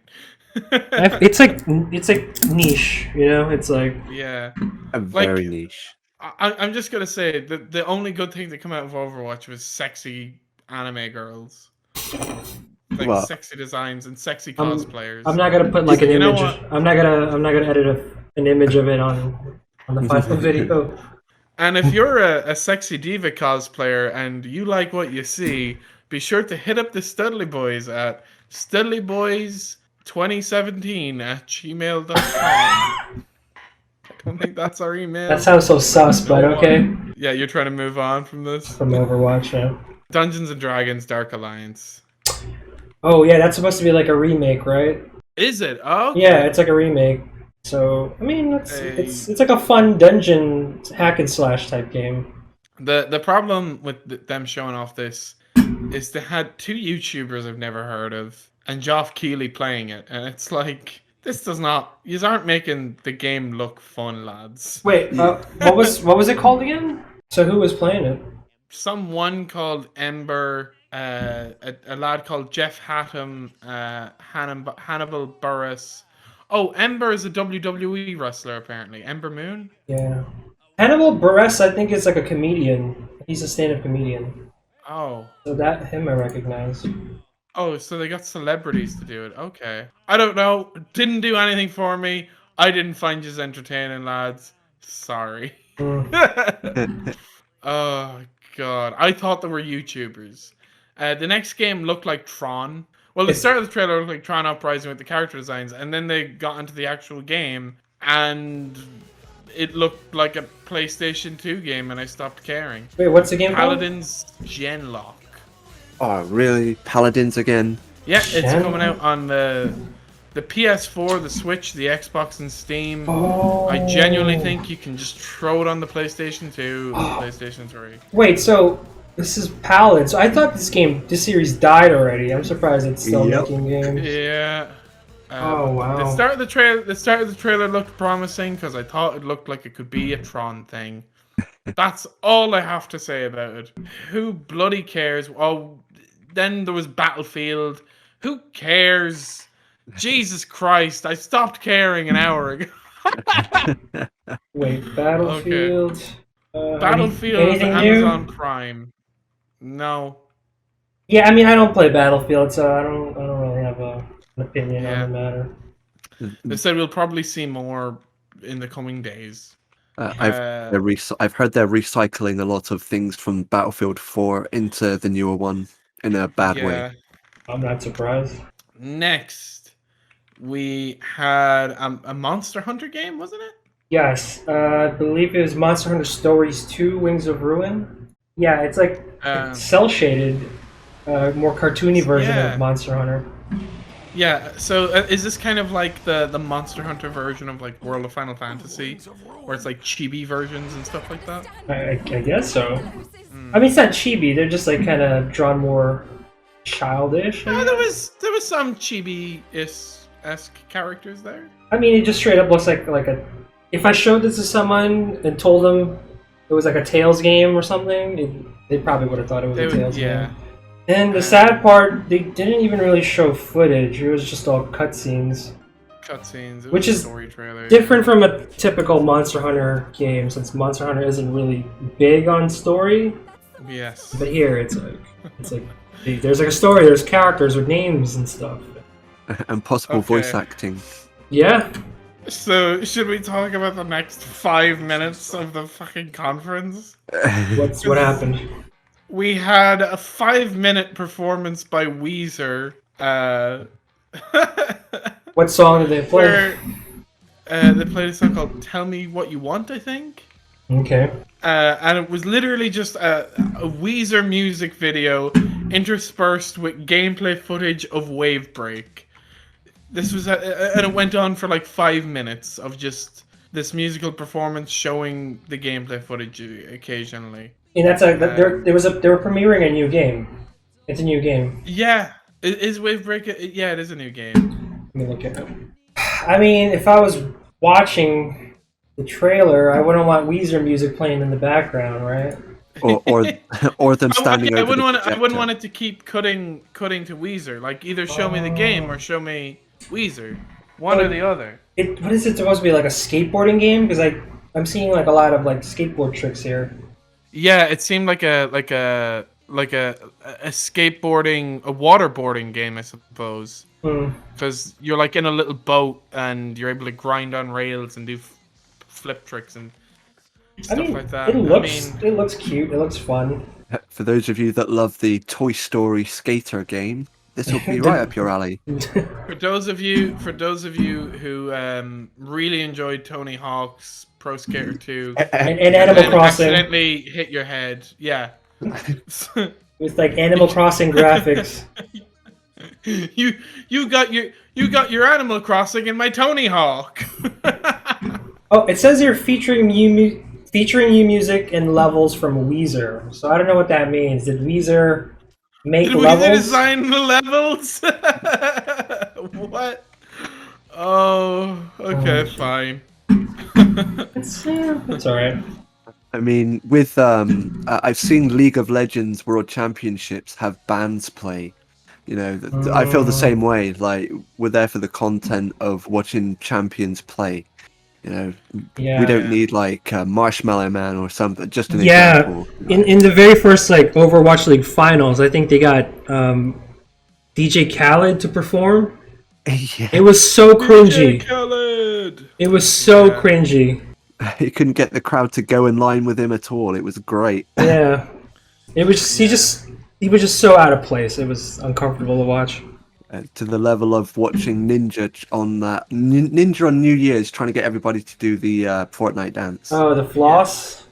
It's like niche, you know. It's like very niche. I'm just gonna say the only good thing that come out of Overwatch was sexy anime girls, like Well, sexy designs and sexy I'm cosplayers. not gonna put like an You know image. what? I'm not gonna edit an image of it on the final video. And if you're a sexy diva cosplayer and you like what you see, be sure to hit up the Studley Boys at studleyboys2017@gmail.com. I don't think that's our email. That sounds so sus, but okay. Yeah, you're trying to move on from this? From Overwatch, yeah. Dungeons and Dragons Dark Alliance. Oh yeah, that's supposed to be like a remake, right? Is it? Oh, okay. Yeah, it's like a remake. So I mean, it's like a fun dungeon hack and slash type game. The problem with them showing off this is they had two YouTubers I've never heard of and Geoff Keighley playing it, and it's like this does not. You aren't making the game look fun, lads. Wait, what was it called again? So who was playing it? Someone called Ember, a lad called Jeff Hatton, Hannibal Burris. Oh, Ember is a WWE wrestler apparently. Ember Moon. Yeah, Hannibal Buress, I think, is like a comedian. He's a stand-up comedian. Oh. So that him I recognize. Oh, so they got celebrities to do it. Okay. I don't know. Didn't do anything for me. I didn't find you entertaining, lads. Sorry. Oh, God. I thought they were YouTubers. The next game looked like Tron. Well, the start of the trailer looked like Tron Uprising with the character designs, and then they got into the actual game, and it looked like a PlayStation 2 game, and I stopped caring. Wait, what's the game called? Paladins Genlock. oh, really? Paladins again? Yeah, it's coming out on the PS4, the Switch, the Xbox, and Steam. Oh. I genuinely think you can just throw it on the PlayStation 2 and PlayStation 3. Wait, so this is Paladins. I thought this series died already. I'm surprised it's still making games. Yeah. Oh wow. The start of the trailer looked promising because I thought it looked like it could be a Tron thing. That's all I have to say about it. Who bloody cares? Oh, then there was Battlefield. Who cares? Jesus Christ! I stopped caring an hour ago. Wait, Battlefield. Okay. Battlefield, Amazon Prime. No. Yeah, I mean, I don't play Battlefield, so I don't really have an opinion on the matter. They said we'll probably see more in the coming days. I've heard they're recycling a lot of things from Battlefield 4 into the newer one in a bad way. I'm not surprised. Next, we had a Monster Hunter game, wasn't it? Yes, I believe it was Monster Hunter Stories 2: Wings of Ruin. Yeah, it's like cell shaded, more cartoony version of Monster Hunter. Yeah, so is this kind of like the Monster Hunter version of like World of Final Fantasy, where it's like chibi versions and stuff like that? I guess so. I mean, it's not chibi; they're just like kind of drawn more childish. There was some chibi-esque characters there. I mean, it just straight up looks like a. If I showed this to someone and told them it was like a Tales game or something, they probably would have thought it was a Tales game. And the sad part, they didn't even really show footage. It was just all cutscenes. Which is story trailer. Different from a typical Monster Hunter game, since Monster Hunter isn't really big on story. Yes. But here, it's like there's like a story, there's characters with names and stuff. And possible voice acting. Yeah. So, should we talk about the next 5 minutes of the fucking conference? What happened? We had a 5-minute performance by Weezer. What song did they play? They played a song called Tell Me What You Want, I think. Okay. And it was literally just a Weezer music video interspersed with gameplay footage of Wave Break. This was and it went on for like 5 minutes of just this musical performance showing the gameplay footage occasionally. And that's they were premiering a new game. It's a new game. Yeah, is Wave Break? Yeah, it is a new game. Let me look at it. I mean, if I was watching the trailer, I wouldn't want Weezer music playing in the background, right? Or them standing over. I wouldn't want it to keep cutting to Weezer. Like either show me the game or show me Weezer. One or the other. What is it supposed to be, like a skateboarding game? Because I'm seeing like a lot of like skateboard tricks here. Yeah, it seemed like a skateboarding, a waterboarding game, I suppose. Hmm. Because you're like in a little boat and you're able to grind on rails and do flip tricks and I stuff mean, like that. it looks cute. It looks fun. For those of you that love the Toy Story skater game, this will be right up your alley. For those of you who really enjoyed Tony Hawk's Pro Skater 2 And Animal then Crossing accidentally hit your head, yeah. with like Animal Crossing graphics. you got your Animal Crossing in my Tony Hawk. Oh, it says here featuring new music and levels from Weezer. So I don't know what that means. Did Weezer make Did levels? we design the levels? What? Oh, okay, fine. It's alright. I mean, with I've seen League of Legends World Championships have bands play. You know, I feel the same way. Like we're there for the content of watching champions play. You know, we don't need like Marshmallow Man or something. Just an example. In the very first like Overwatch League finals, I think they got DJ Khaled to perform. Yeah. It was so cringy. DJ Khaled! It was so cringy. He couldn't get the crowd to go in line with him at all. It was great. Yeah, it was. He was just so out of place. It was uncomfortable to watch. To the level of watching Ninja on Ninja on New Year's trying to get everybody to do the Fortnite dance. Oh, the floss.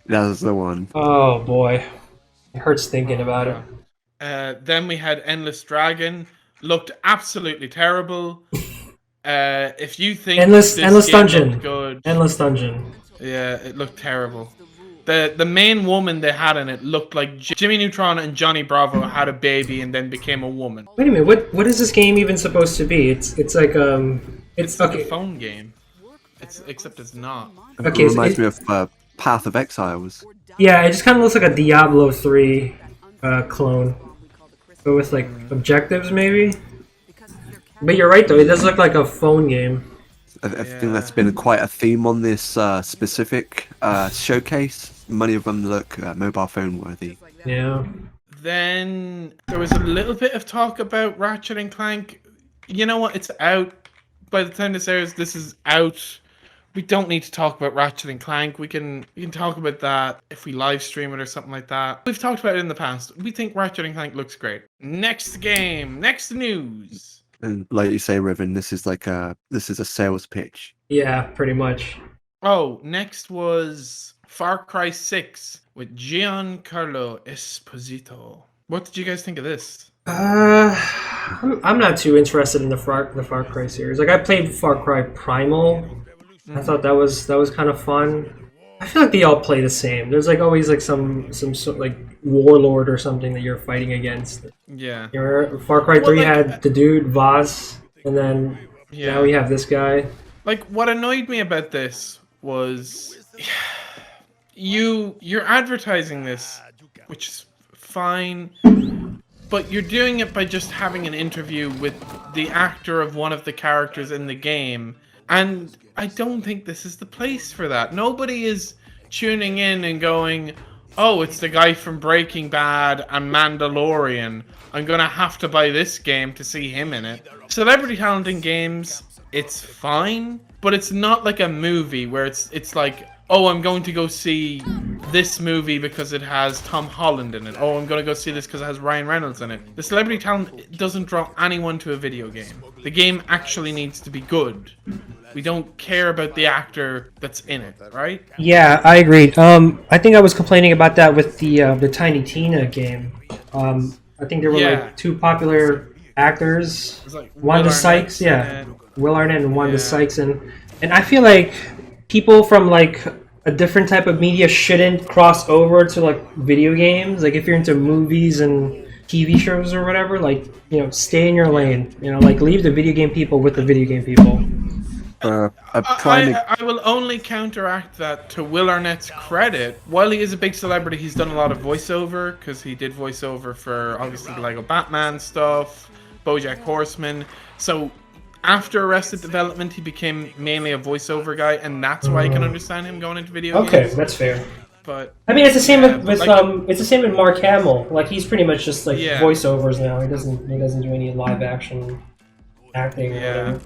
That was the one. Oh boy, it hurts thinking about it. Then we had Endless Dragon. Looked absolutely terrible. If you think Endless Dungeon. looked good, Endless Dungeon. yeah, it looked terrible. The main woman they had in it looked like Jimmy Neutron and Johnny Bravo had a baby and then became a woman. Wait a minute, what is this game even supposed to be? It's like It's okay. like a phone game. Except it's not. Okay, It reminds me of Path of Exiles. Yeah, it just kind of looks like a Diablo 3 clone, but with like objectives maybe. But you're right though, it does look like a phone game. I think that's been quite a theme on this specific showcase. Many of them look mobile phone worthy. Yeah. Then there was a little bit of talk about Ratchet and Clank. You know what? It's out. By the time this airs, this is out. We don't need to talk about Ratchet and Clank. We can talk about that if we live stream it or something like that. We've talked about it in the past. We think Ratchet and Clank looks great. Next game, next news. And like you say, Riven, this is a sales pitch. Yeah, pretty much. Oh, next was Far Cry 6 with Giancarlo Esposito. What did you guys think of this? I'm not too interested in the Far Cry series. Like I played Far Cry Primal. I thought that was kind of fun. I feel like they all play the same. There's like always like some sort like warlord or something that you're fighting against. Yeah. Far Cry 3 had the dude Voss, and then now we have this guy. Like what annoyed me about this was you're advertising this, which is fine, but you're doing it by just having an interview with the actor of one of the characters in the game, and I don't think this is the place for that. Nobody is tuning in and going, oh, it's the guy from Breaking Bad and Mandalorian. I'm gonna have to buy this game to see him in it. Celebrity talent in games, it's fine, but it's not like a movie where it's like, oh, I'm going to go see this movie because it has Tom Holland in it. Oh, I'm going to go see this because it has Ryan Reynolds in it. The celebrity talent doesn't draw anyone to a video game. The game actually needs to be good. We don't care about the actor that's in it, right? Yeah, I agreed. I think I was complaining about that with the Tiny Tina game. I think there were like two popular actors. Like Wanda Sykes, Will Arnett and Wanda Sykes, and I feel like people from like a different type of media shouldn't cross over to like video games. Like if you're into movies and TV shows or whatever, like, you know, stay in your lane. You know, like leave the video game people with the video game people. I will only counteract that to Will Arnett's credit. While he is a big celebrity, he's done a lot of voiceover because he did voiceover for obviously the Lego Batman stuff, BoJack Horseman. So after Arrested Development, he became mainly a voiceover guy, and that's why I can understand him going into video Okay, games. that's fair. But I mean, it's the same with like, it's the same with Mark Hamill. Like he's pretty much just like Yeah. voiceovers now. He doesn't do any live action acting or whatever.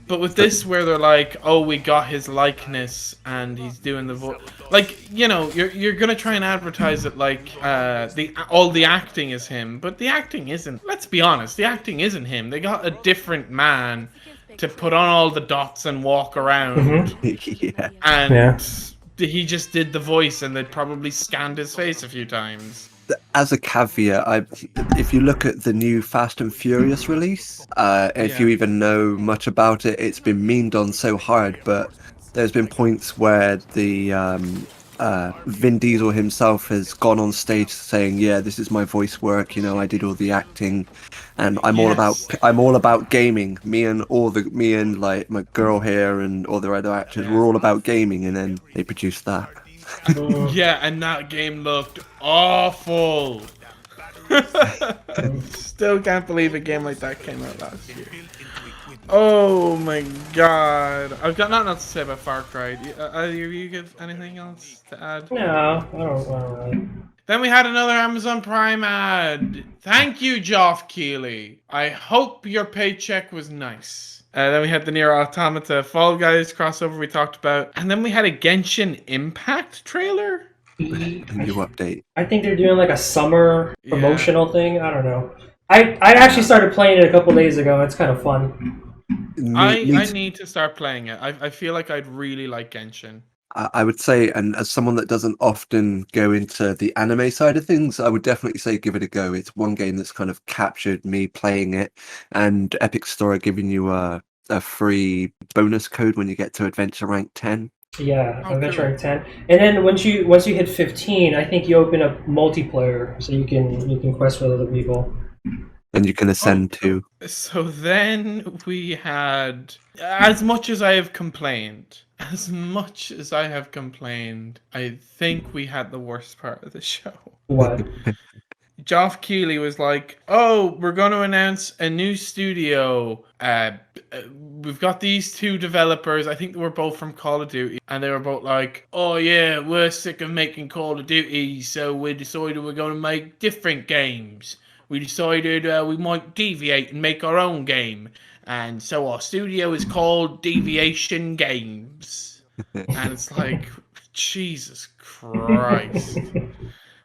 But with this, where they're like, "Oh, we got his likeness, and he's doing the voice," like, you know, you're gonna try and advertise it like all the acting is him, but the acting isn't. Let's be honest, the acting isn't him. They got a different man to put on all the dots and walk around, Yeah. and he just did the voice, and they probably scanned his face a few times. As a caveat, if you look at the new Fast and Furious release, if you even know much about it, it's been memed on so hard, but there's been points where the Vin Diesel himself has gone on stage saying, "Yeah, this is my voice work. You know, I did all the acting, and I'm all about gaming. Me and like my girl here and all the other actors, we're all about gaming." And then they produced that. Yeah, and that game looked awful. Still can't believe a game like that came out last year. Oh my god. I've got nothing else to say about Far Cry. Either of you give anything else to add? No, I don't really. Then we had another Amazon Prime ad. Thank you, Geoff Keighley. I hope your paycheck was nice. Then we had the Nier Automata Fall Guys crossover we talked about. And then we had a Genshin Impact trailer? A new update. I think they're doing like a summer promotional thing. I don't know. I actually started playing it a couple days ago. It's kind of fun. I need to start playing it. I feel like I'd really like Genshin. I would say, and as someone that doesn't often go into the anime side of things, I would definitely say give it a go. It's one game that's kind of captured me playing it, and Epic Store are giving you a free bonus code when you get to Adventure Rank 10. Yeah, Adventure Rank 10. And then once you hit 15, I think you open up multiplayer, so you can quest with other people. And you can ascend too. So then we had, as much as I have complained, I think we had the worst part of the show. What? Geoff Keighley was like, "Oh, we're going to announce a new studio. We've got these two developers. I think they were both from Call of Duty, and they were both like, oh yeah, we're sick of making Call of Duty, so we decided we're going to make different games. We decided we might deviate and make our own game, and so our studio is called Deviation Games." And it's like, Jesus Christ.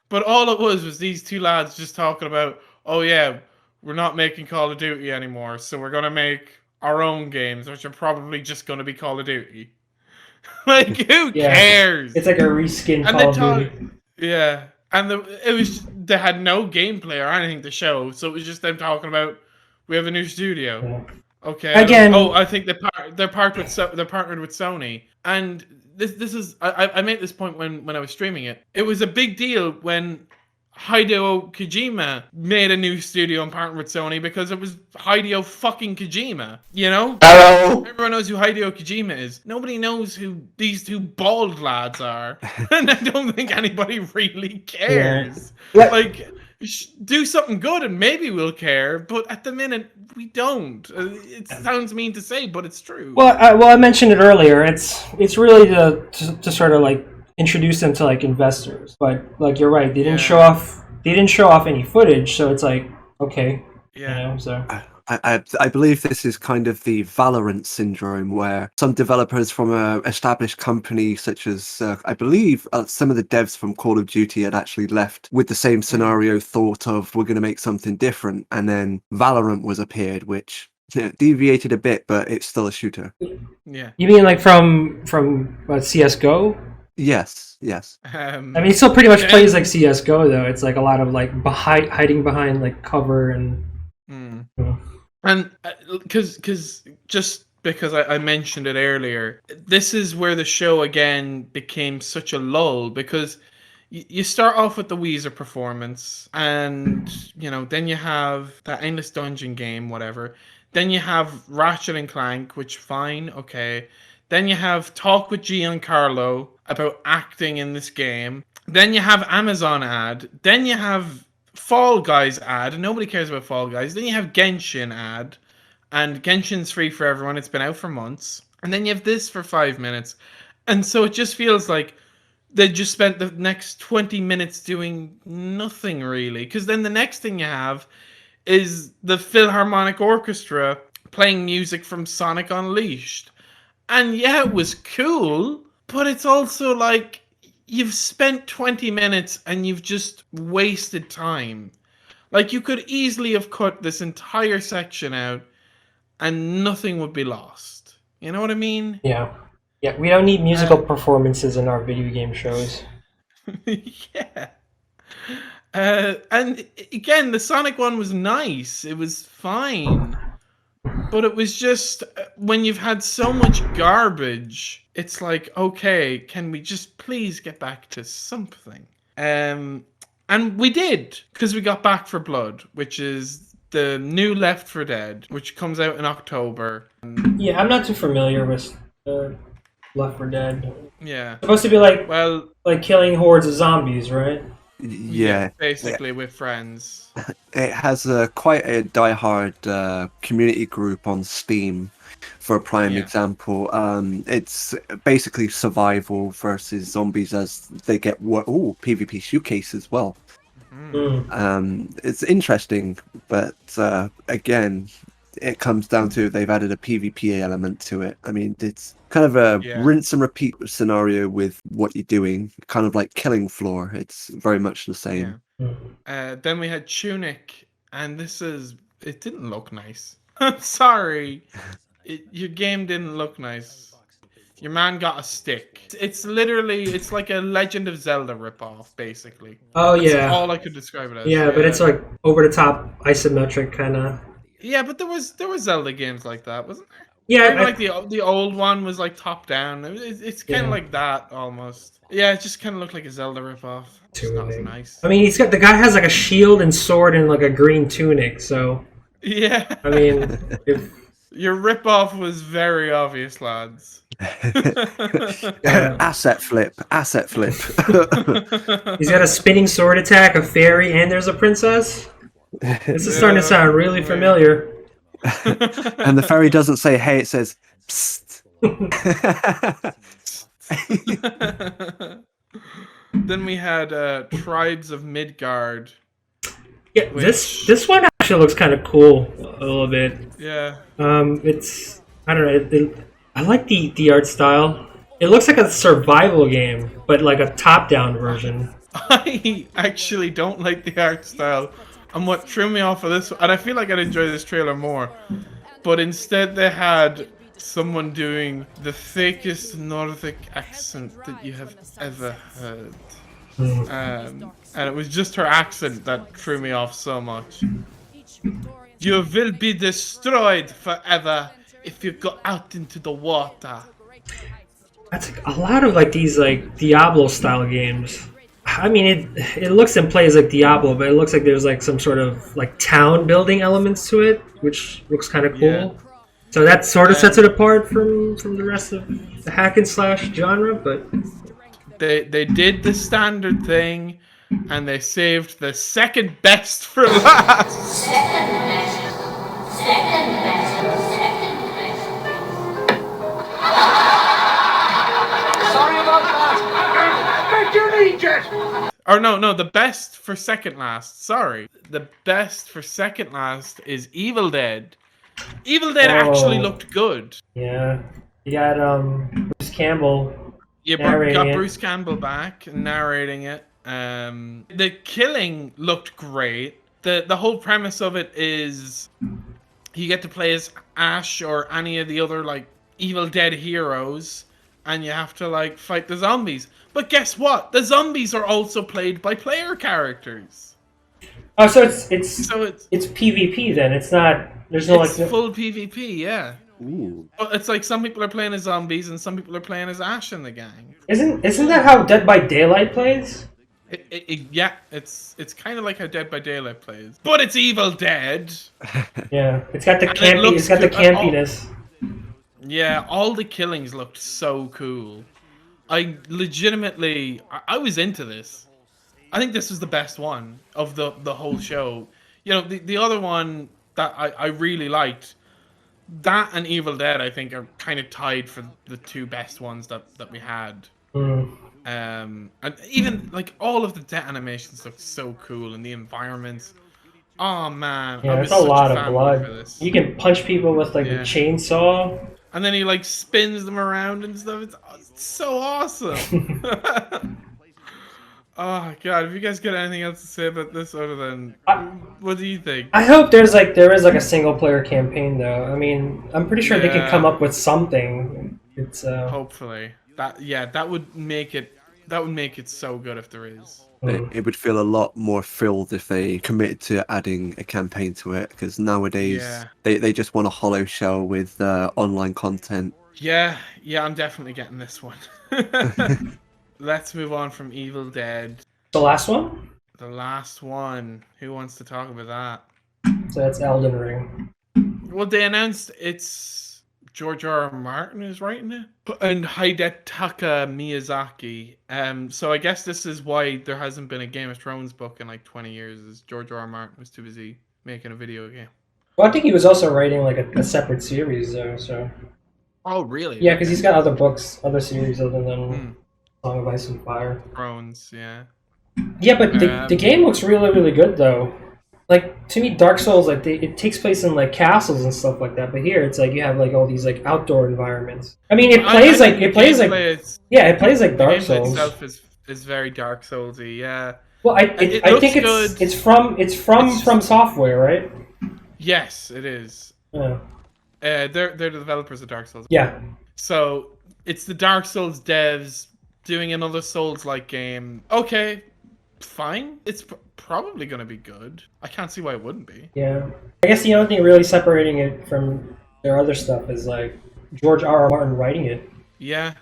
But all it was these two lads just talking about, oh yeah, we're not making Call of Duty anymore, so we're going to make our own games, which are probably just going to be Call of Duty. Like, who cares? It's like a reskin Call of Duty. Yeah. And they had no gameplay or anything to show, so it was just them talking about, we have a new studio. Yeah. Okay. Again. I think they're partnered with Sony. And this is I made this point when I was streaming it. It was a big deal when Hideo Kojima made a new studio and partnered with Sony, because it was Hideo fucking Kojima, you know? Hello! Everyone knows who Hideo Kojima is. Nobody knows who these two bald lads are. And I don't think anybody really cares. Yeah. Like, do something good and maybe we'll care, but at the minute, we don't. It sounds mean to say, but it's true. Well, I mentioned it earlier. It's really to sort of like introduce them to like investors, but like you're right, they didn't show off any footage, so it's like, okay, you know, so I believe this is kind of the Valorant syndrome, where some developers from an established company, such as I believe some of the devs from Call of Duty, had actually left with the same scenario, thought of, we're going to make something different, and then Valorant was appeared, which deviated a bit, but it's still a shooter. Yeah. You mean like from CS:GO? Yes. I mean, it still pretty much plays like CS:GO, though. It's like a lot of like hiding behind like cover and. And because I mentioned it earlier, this is where the show again became such a lull, because you start off with the Weezer performance, and you know, then you have that Endless Dungeon game, whatever. Then you have Ratchet and Clank, which fine, okay. Then you have Talk with Giancarlo about acting in this game. Then you have Amazon ad. Then you have Fall Guys ad. Nobody cares about Fall Guys. Then you have Genshin ad. and Genshin's free for everyone. It's been out for months, and then you have this for 5 minutes, and so it just feels like they just spent the next 20 minutes doing nothing really. Because then the next thing you have is the Philharmonic Orchestra playing music from Sonic Unleashed. And yeah, it was cool, but it's also like you've spent 20 minutes and you've just wasted time. Like, you could easily have cut this entire section out and nothing would be lost. You know what I mean? Yeah. Yeah, we don't need musical performances in our video game shows. Yeah. And again, the Sonic one was nice. It was fine. But it was just, when you've had so much garbage, it's like, okay, can we just please get back to something? And we did, because we got Back for Blood, which is the new Left 4 Dead, which comes out in October. Yeah, I'm not too familiar with Left 4 Dead. Yeah. It's supposed to be like, well, like killing hordes of zombies, right? Yeah, basically with friends. it has quite a diehard community group on Steam. For a prime example, it's basically survival versus zombies as they get PvP showcase as well. It's interesting, but again, it comes down to they've added a PvP element to it. I mean, it's kind of a rinse and repeat scenario with what you're doing, kind of like Killing Floor. It's very much the same. Then we had Tunic, and it didn't look nice. I'm sorry. Your game didn't look nice. Your man got a stick. It's like a Legend of Zelda ripoff, basically. Oh, That's all I could describe it as. Yeah, but it's like over the top, isometric kind of. Yeah, but there was Zelda games like that, wasn't there? Yeah, like the old one was like top down. It's kind of like that almost. Yeah, it just kind of looked like a Zelda ripoff. It's not nice. I mean, the guy has like a shield and sword and like a green tunic, so. Yeah. I mean, your ripoff was very obvious, lads. Asset flip. He's got a spinning sword attack, a fairy, and there's a princess. This is starting to sound really familiar. And the fairy doesn't say hey, it says psst. Then we had Tribes of Midgard. Yeah, this one actually looks kind of cool a little bit. Yeah. It's, I don't know, I like the art style. It looks like a survival game, but like a top-down version. I actually don't like the art style. And what threw me off of this, and I feel like I'd enjoy this trailer more, but instead they had someone doing the fakest Nordic accent that you have ever heard. And it was just her accent that threw me off so much. You will be destroyed forever if you go out into the water. That's like a lot of like these like Diablo style games. I mean, it looks and plays like Diablo, but it looks like there's like some sort of like town building elements to it, which looks kind of cool. Yeah. So that sort of sets it apart from the rest of the hack and slash genre, but they did the standard thing, and they saved the second best for last. Sorry about that. Make your knee jet. Or no, the best for second last. Sorry, the best for second last is Evil Dead. Evil Dead actually looked good. Yeah, you got Bruce Campbell. You got Bruce Campbell back narrating it. The killing looked great. The whole premise of it is you get to play as Ash or any of the other like Evil Dead heroes, and you have to like fight the zombies. But guess what? The zombies are also played by player characters. Oh, so it's PvP then. It's not. There's no it's full PvP, yeah. Ooh. But it's like some people are playing as zombies and some people are playing as Ash and the gang. Isn't that how Dead by Daylight plays? Yeah, it's kind of like how Dead by Daylight plays, but it's Evil Dead. Yeah, it's got the campy. It's got the campiness. Yeah, all the killings looked so cool. I legitimately, I was into this. I think this was the best one of the whole show. You know, the other one that I really liked that and Evil Dead, I think, are kind of tied for the two best ones that we had. And even like all of the death animations look so cool, and the environments. Oh man, Yeah, I it's was a such lot a of fanboy for blood. this. You can punch people with like a chainsaw. And then he like spins them around and stuff. It's so awesome. Oh god, have you guys got anything else to say about this other than what do you think? I hope there is like a single player campaign though. I mean, I'm pretty sure they can come up with something. It's hopefully that would make it so good if there is. It would feel a lot more filled if they committed to adding a campaign to it, because nowadays they just want a hollow shell with online content. Yeah, I'm definitely getting this one. Let's move on from Evil Dead. The last one? The last one. Who wants to talk about that? So that's Elden Ring. Well, they announced it's George R. R. Martin is writing it, and Hidetaka Miyazaki. So I guess this is why there hasn't been a Game of Thrones book in like 20 years. Is George R. R. Martin was too busy making a video game. Well, I think he was also writing like a separate series though. So. Oh really? Yeah, because he's got other books, other series other than Song of Ice and Fire. Thrones, yeah. Yeah, but the game looks really, really good though. Like to me, Dark Souls, like it takes place in like castles and stuff like that. But here, it's like you have like all these like outdoor environments. I mean, it plays like it plays like Dark Souls. The gameplay itself is very Dark Soulsy, yeah. Well, I think it's from Software, right? Yes, it is. Yeah. They're the developers of Dark Souls. Yeah. So it's the Dark Souls devs doing another Souls-like game. Okay, fine. It's probably going to be good. I can't see why it wouldn't be. Yeah. I guess the only thing really separating it from their other stuff is like George R. R. Martin writing it. Yeah.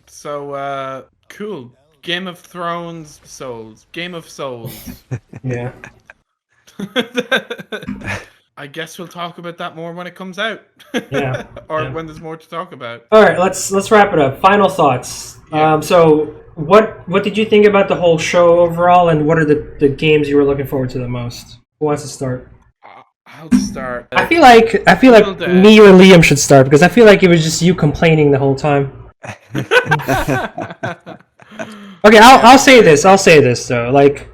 So, cool. Game of Thrones Souls. Game of Souls. Yeah. I guess we'll talk about that more when it comes out. Yeah. Or when there's more to talk about. All right, let's wrap it up. Final thoughts. Yeah. So what did you think about the whole show overall, and what are the games you were looking forward to the most? Who wants to start? I'll start. I feel like me or Liam should start, because I feel like it was just you complaining the whole time. Okay, I'll say this though. Like,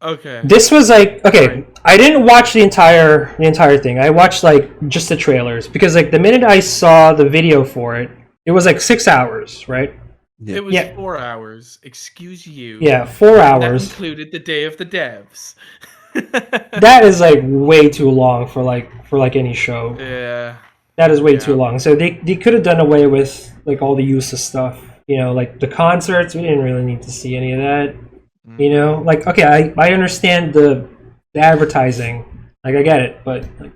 okay, this was like, okay, right. I didn't watch the entire thing. I watched like just the trailers, because like the minute I saw the video for it, it was like 6 hours, right? Yeah. It was 4 hours. Excuse you. Yeah, 4 hours. That included the day of the devs. That is like way too long for like any show. Yeah. That is way too long. So they could have done away with like all the useless stuff. You know, like the concerts, we didn't really need to see any of that. You know, like, okay, I understand the advertising, like I get it, but like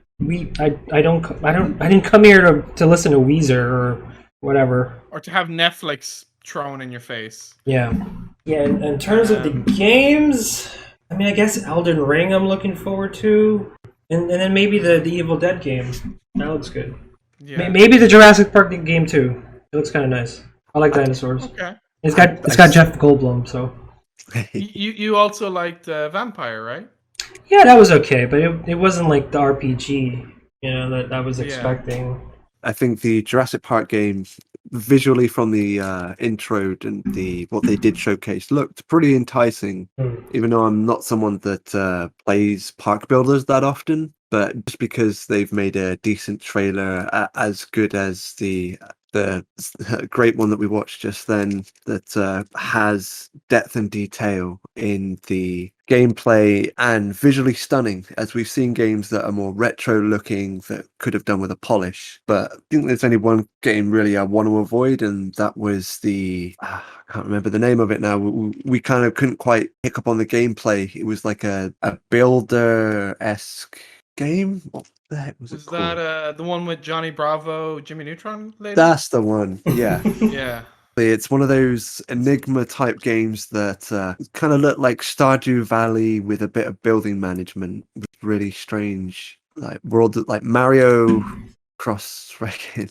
I didn't come here to listen to Weezer or whatever, or to have Netflix thrown in your face. Yeah. In terms of the games, I mean, I guess Elden Ring I'm looking forward to, and then maybe the Evil Dead game. That looks good. Yeah. Maybe the Jurassic Park game too. It looks kind of nice. I like dinosaurs. Okay. It's got Jeff Goldblum, so. You also liked Vampire, right? Yeah, that was okay, but it wasn't like the RPG, you know, that I was expecting. I think the Jurassic Park game, visually from the intro and what they did showcase, looked pretty enticing. Even though I'm not someone that plays park builders that often, but just because they've made a decent trailer as good as the great one that we watched just then, that has depth and detail in the gameplay and visually stunning, as we've seen games that are more retro looking that could have done with a polish. But I think there's only one game really I want to avoid, and that was I can't remember the name of it now. We kind of couldn't quite pick up on the gameplay. It was like a builder-esque game. What the heck was it called? That the one with Johnny Bravo, Jimmy Neutron later? That's the one, yeah. Yeah. It's one of those Enigma type games that kind of look like Stardew Valley with a bit of building management. Really strange, like world, like Mario Cross Wrecking.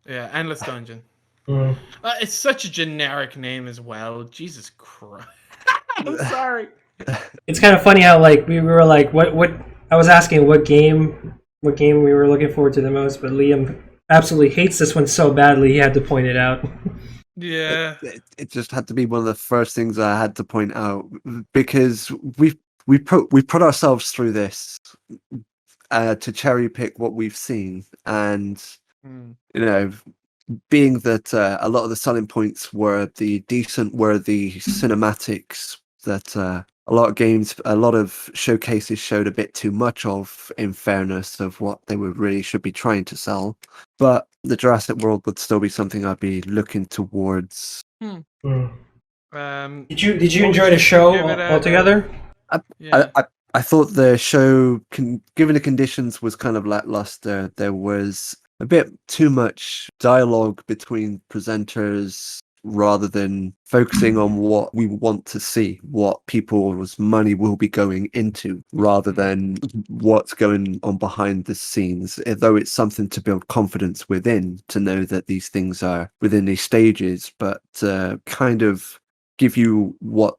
Yeah, Endless Dungeon. It's such a generic name as well. Jesus Christ. I'm sorry. It's kind of funny how like we were like, what I was asking what game what game we were looking forward to the most, but Liam absolutely hates this one so badly he had to point it out. Yeah. It just had to be one of the first things I had to point out because we put ourselves through this to cherry pick what we've seen, and you know, being that a lot of the selling points were the decent, worthy cinematics that a lot of games, a lot of showcases showed a bit too much of, in fairness of what they would really should be trying to sell. But the Jurassic World would still be something I'd be looking towards. Mm. Did you enjoy the show altogether? I thought the show, given the conditions, was kind of lackluster. There was a bit too much dialogue between presenters rather than focusing on what we want to see, what people's money will be going into, rather than what's going on behind the scenes. Though it's something to build confidence within, to know that these things are within these stages, but kind of give you what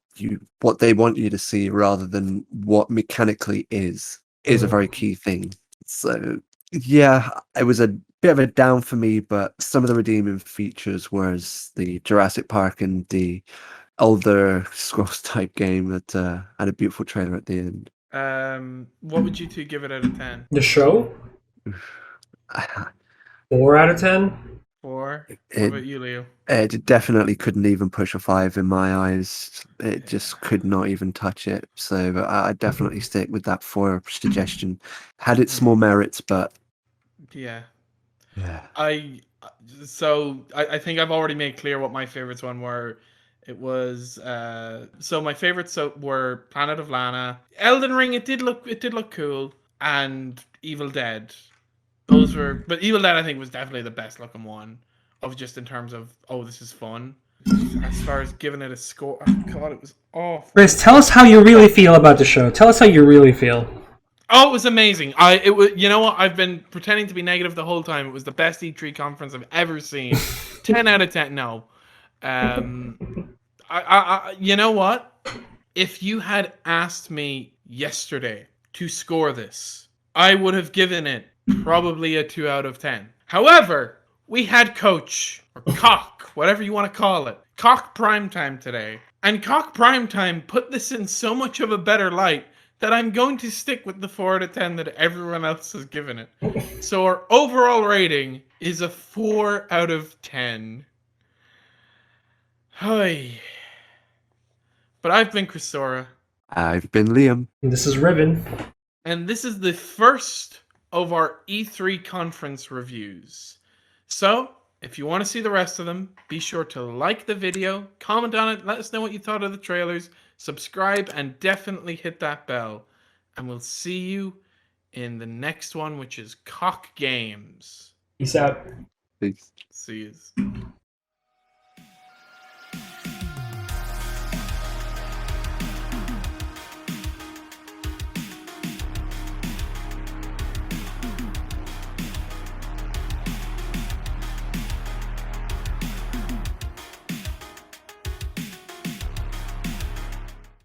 they want you to see rather than what mechanically is a very key thing. So yeah, it was a bit of a down for me, but some of the redeeming features was the Jurassic Park and the Elder Scrolls type game that had a beautiful trailer at the end. What would you two give it out of 10? The show? 4 out of 10? 4? What about you, Leo? It definitely couldn't even push a 5 in my eyes. It just could not even touch it. So I definitely stick with that 4 suggestion. Had its small merits, but yeah. Yeah. I think I've already made clear what my favorites were. It was so my favorites were Planet of Lana, Elden Ring. It did look cool, and Evil Dead. Those were, but Evil Dead I think was definitely the best looking one, of just in terms of this is fun. As far as giving it a score, oh god, it was awful. Chris, tell us how you really feel about the show. Tell us how you really feel. Oh, it was amazing. It was, you know what? I've been pretending to be negative the whole time. It was the best E3 conference I've ever seen. 10 out of 10. No. You know what? If you had asked me yesterday to score this, I would have given it probably a 2 out of 10. However, we had Coach, or Cock, whatever you want to call it, Cock Primetime today. And Cock Primetime put this in so much of a better light that I'm going to stick with the 4 out of 10 that everyone else has given it. So our overall rating is a 4 out of 10. Hi. But I've been Chrisora. I've been Liam. And this is Riven. And this is the first of our E3 conference reviews. So, if you want to see the rest of them, be sure to like the video, comment on it, let us know what you thought of the trailers, subscribe, and definitely hit that bell. And we'll see you in the next one, which is Cock Games. Peace out. Peace. See you.